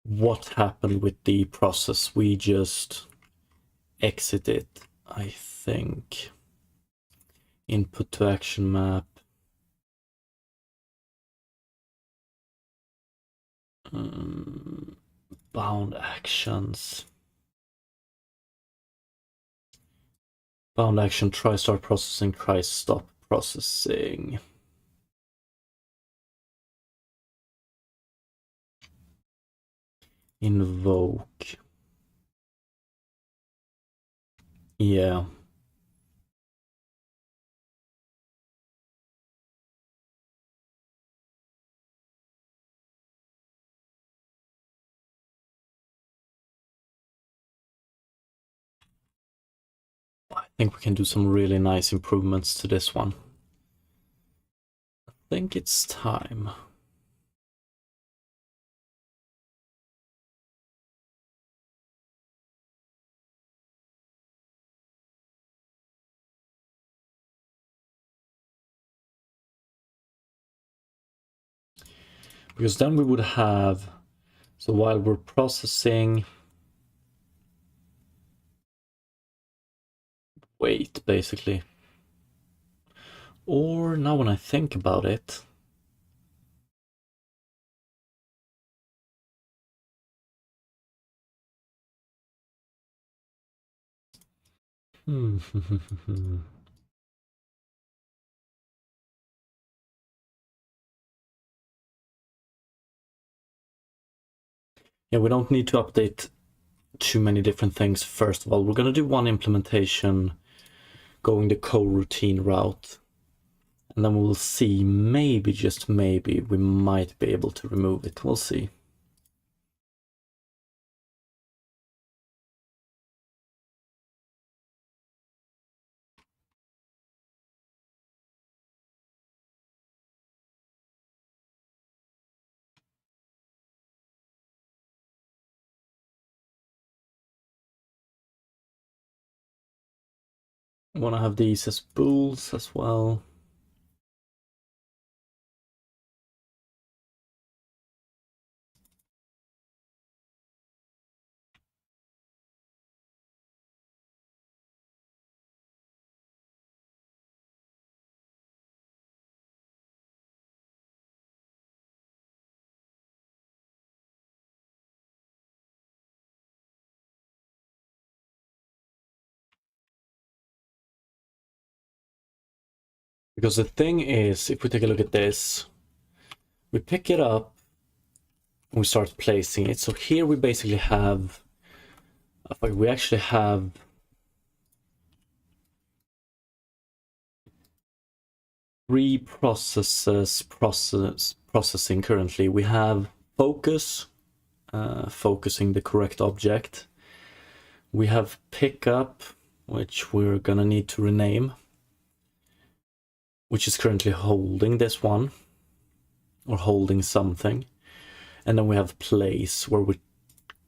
what happened with the process. We just exit it, I think. Input to action map. Bound actions. Bound action, try start processing, try stop processing. Invoke. Yeah. I think we can do some really nice improvements to this one. I think it's time. Because then we would have, so while we're processing, wait, basically. Or now when I think about it, yeah, we don't need to update too many different things. First of all, we're going to do one implementation going the coroutine route, and then we'll see, maybe, just maybe, we might be able to remove it. We'll see. I want to have these as bools as well. Because the thing is, if we take a look at this, we pick it up and we start placing it. So here we basically have, we actually have three processing currently. We have focus, focusing the correct object. We have pickup, which we're gonna need to rename, which is currently holding this one, or holding something. And then we have place, where we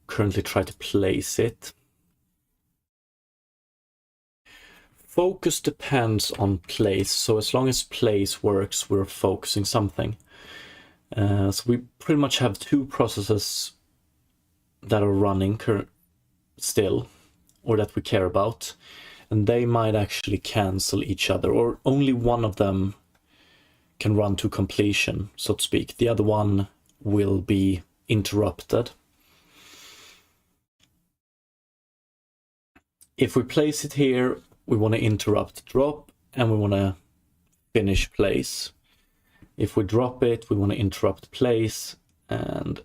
currently try to place it. Focus depends on place, so as long as place works, we're focusing something. So we pretty much have two processes that are running still, or that we care about, and they might actually cancel each other, or only one of them can run to completion, so to speak. The other one will be interrupted. If we place it here, we want to interrupt drop, and we want to finish place. If we drop it, we want to interrupt place and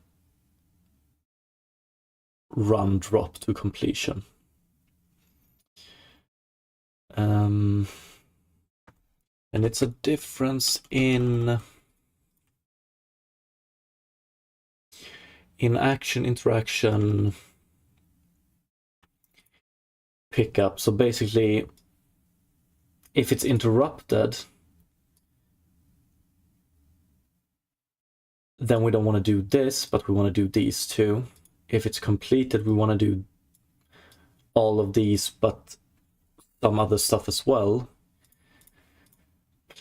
run drop to completion. And it's a difference in action, interaction, pickup. So basically, if it's interrupted, then we don't want to do this, but we want to do these two. If it's completed, we want to do all of these, but some other stuff as well.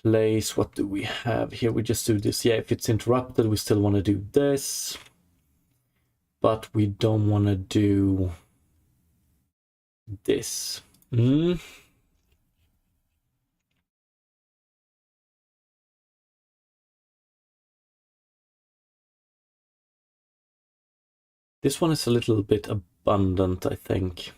Place, what do we have here? We just do this. Yeah, if it's interrupted, we still want to do this, but we don't want to do this. This one is a little bit abundant, I think.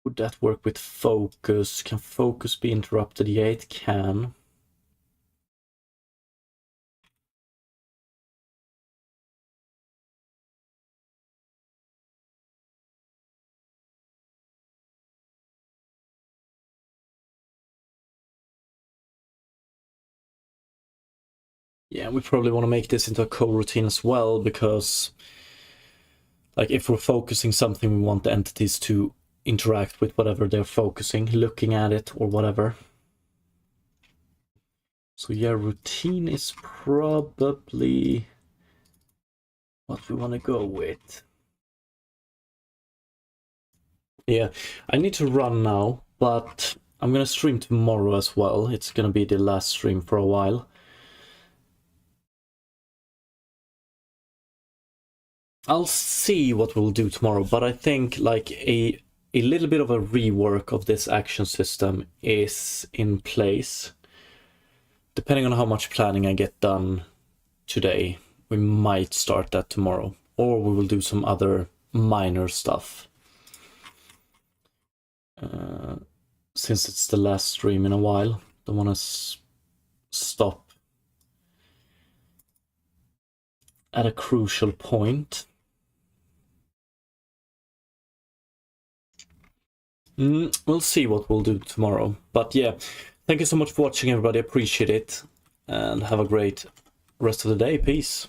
Would that work with focus? Can focus be interrupted? Yeah, it can. Yeah, we probably want to make this into a coroutine as well, because like if we're focusing something, we want the entities to interact with whatever they're focusing, looking at it or whatever. So yeah, routine is probably what we want to go with. Yeah, I need to run now, but I'm gonna stream tomorrow as well. It's gonna be the last stream for a while. I'll see what we'll do tomorrow, but I think like a little bit of a rework of this action system is in place. Depending on how much planning I get done today, we might start that tomorrow, or we will do some other minor stuff. Since it's the last stream in a while, don't want to stop at a crucial point. We'll see what we'll do tomorrow, but yeah, thank you so much for watching, everybody. Appreciate it, and have a great rest of the day. Peace.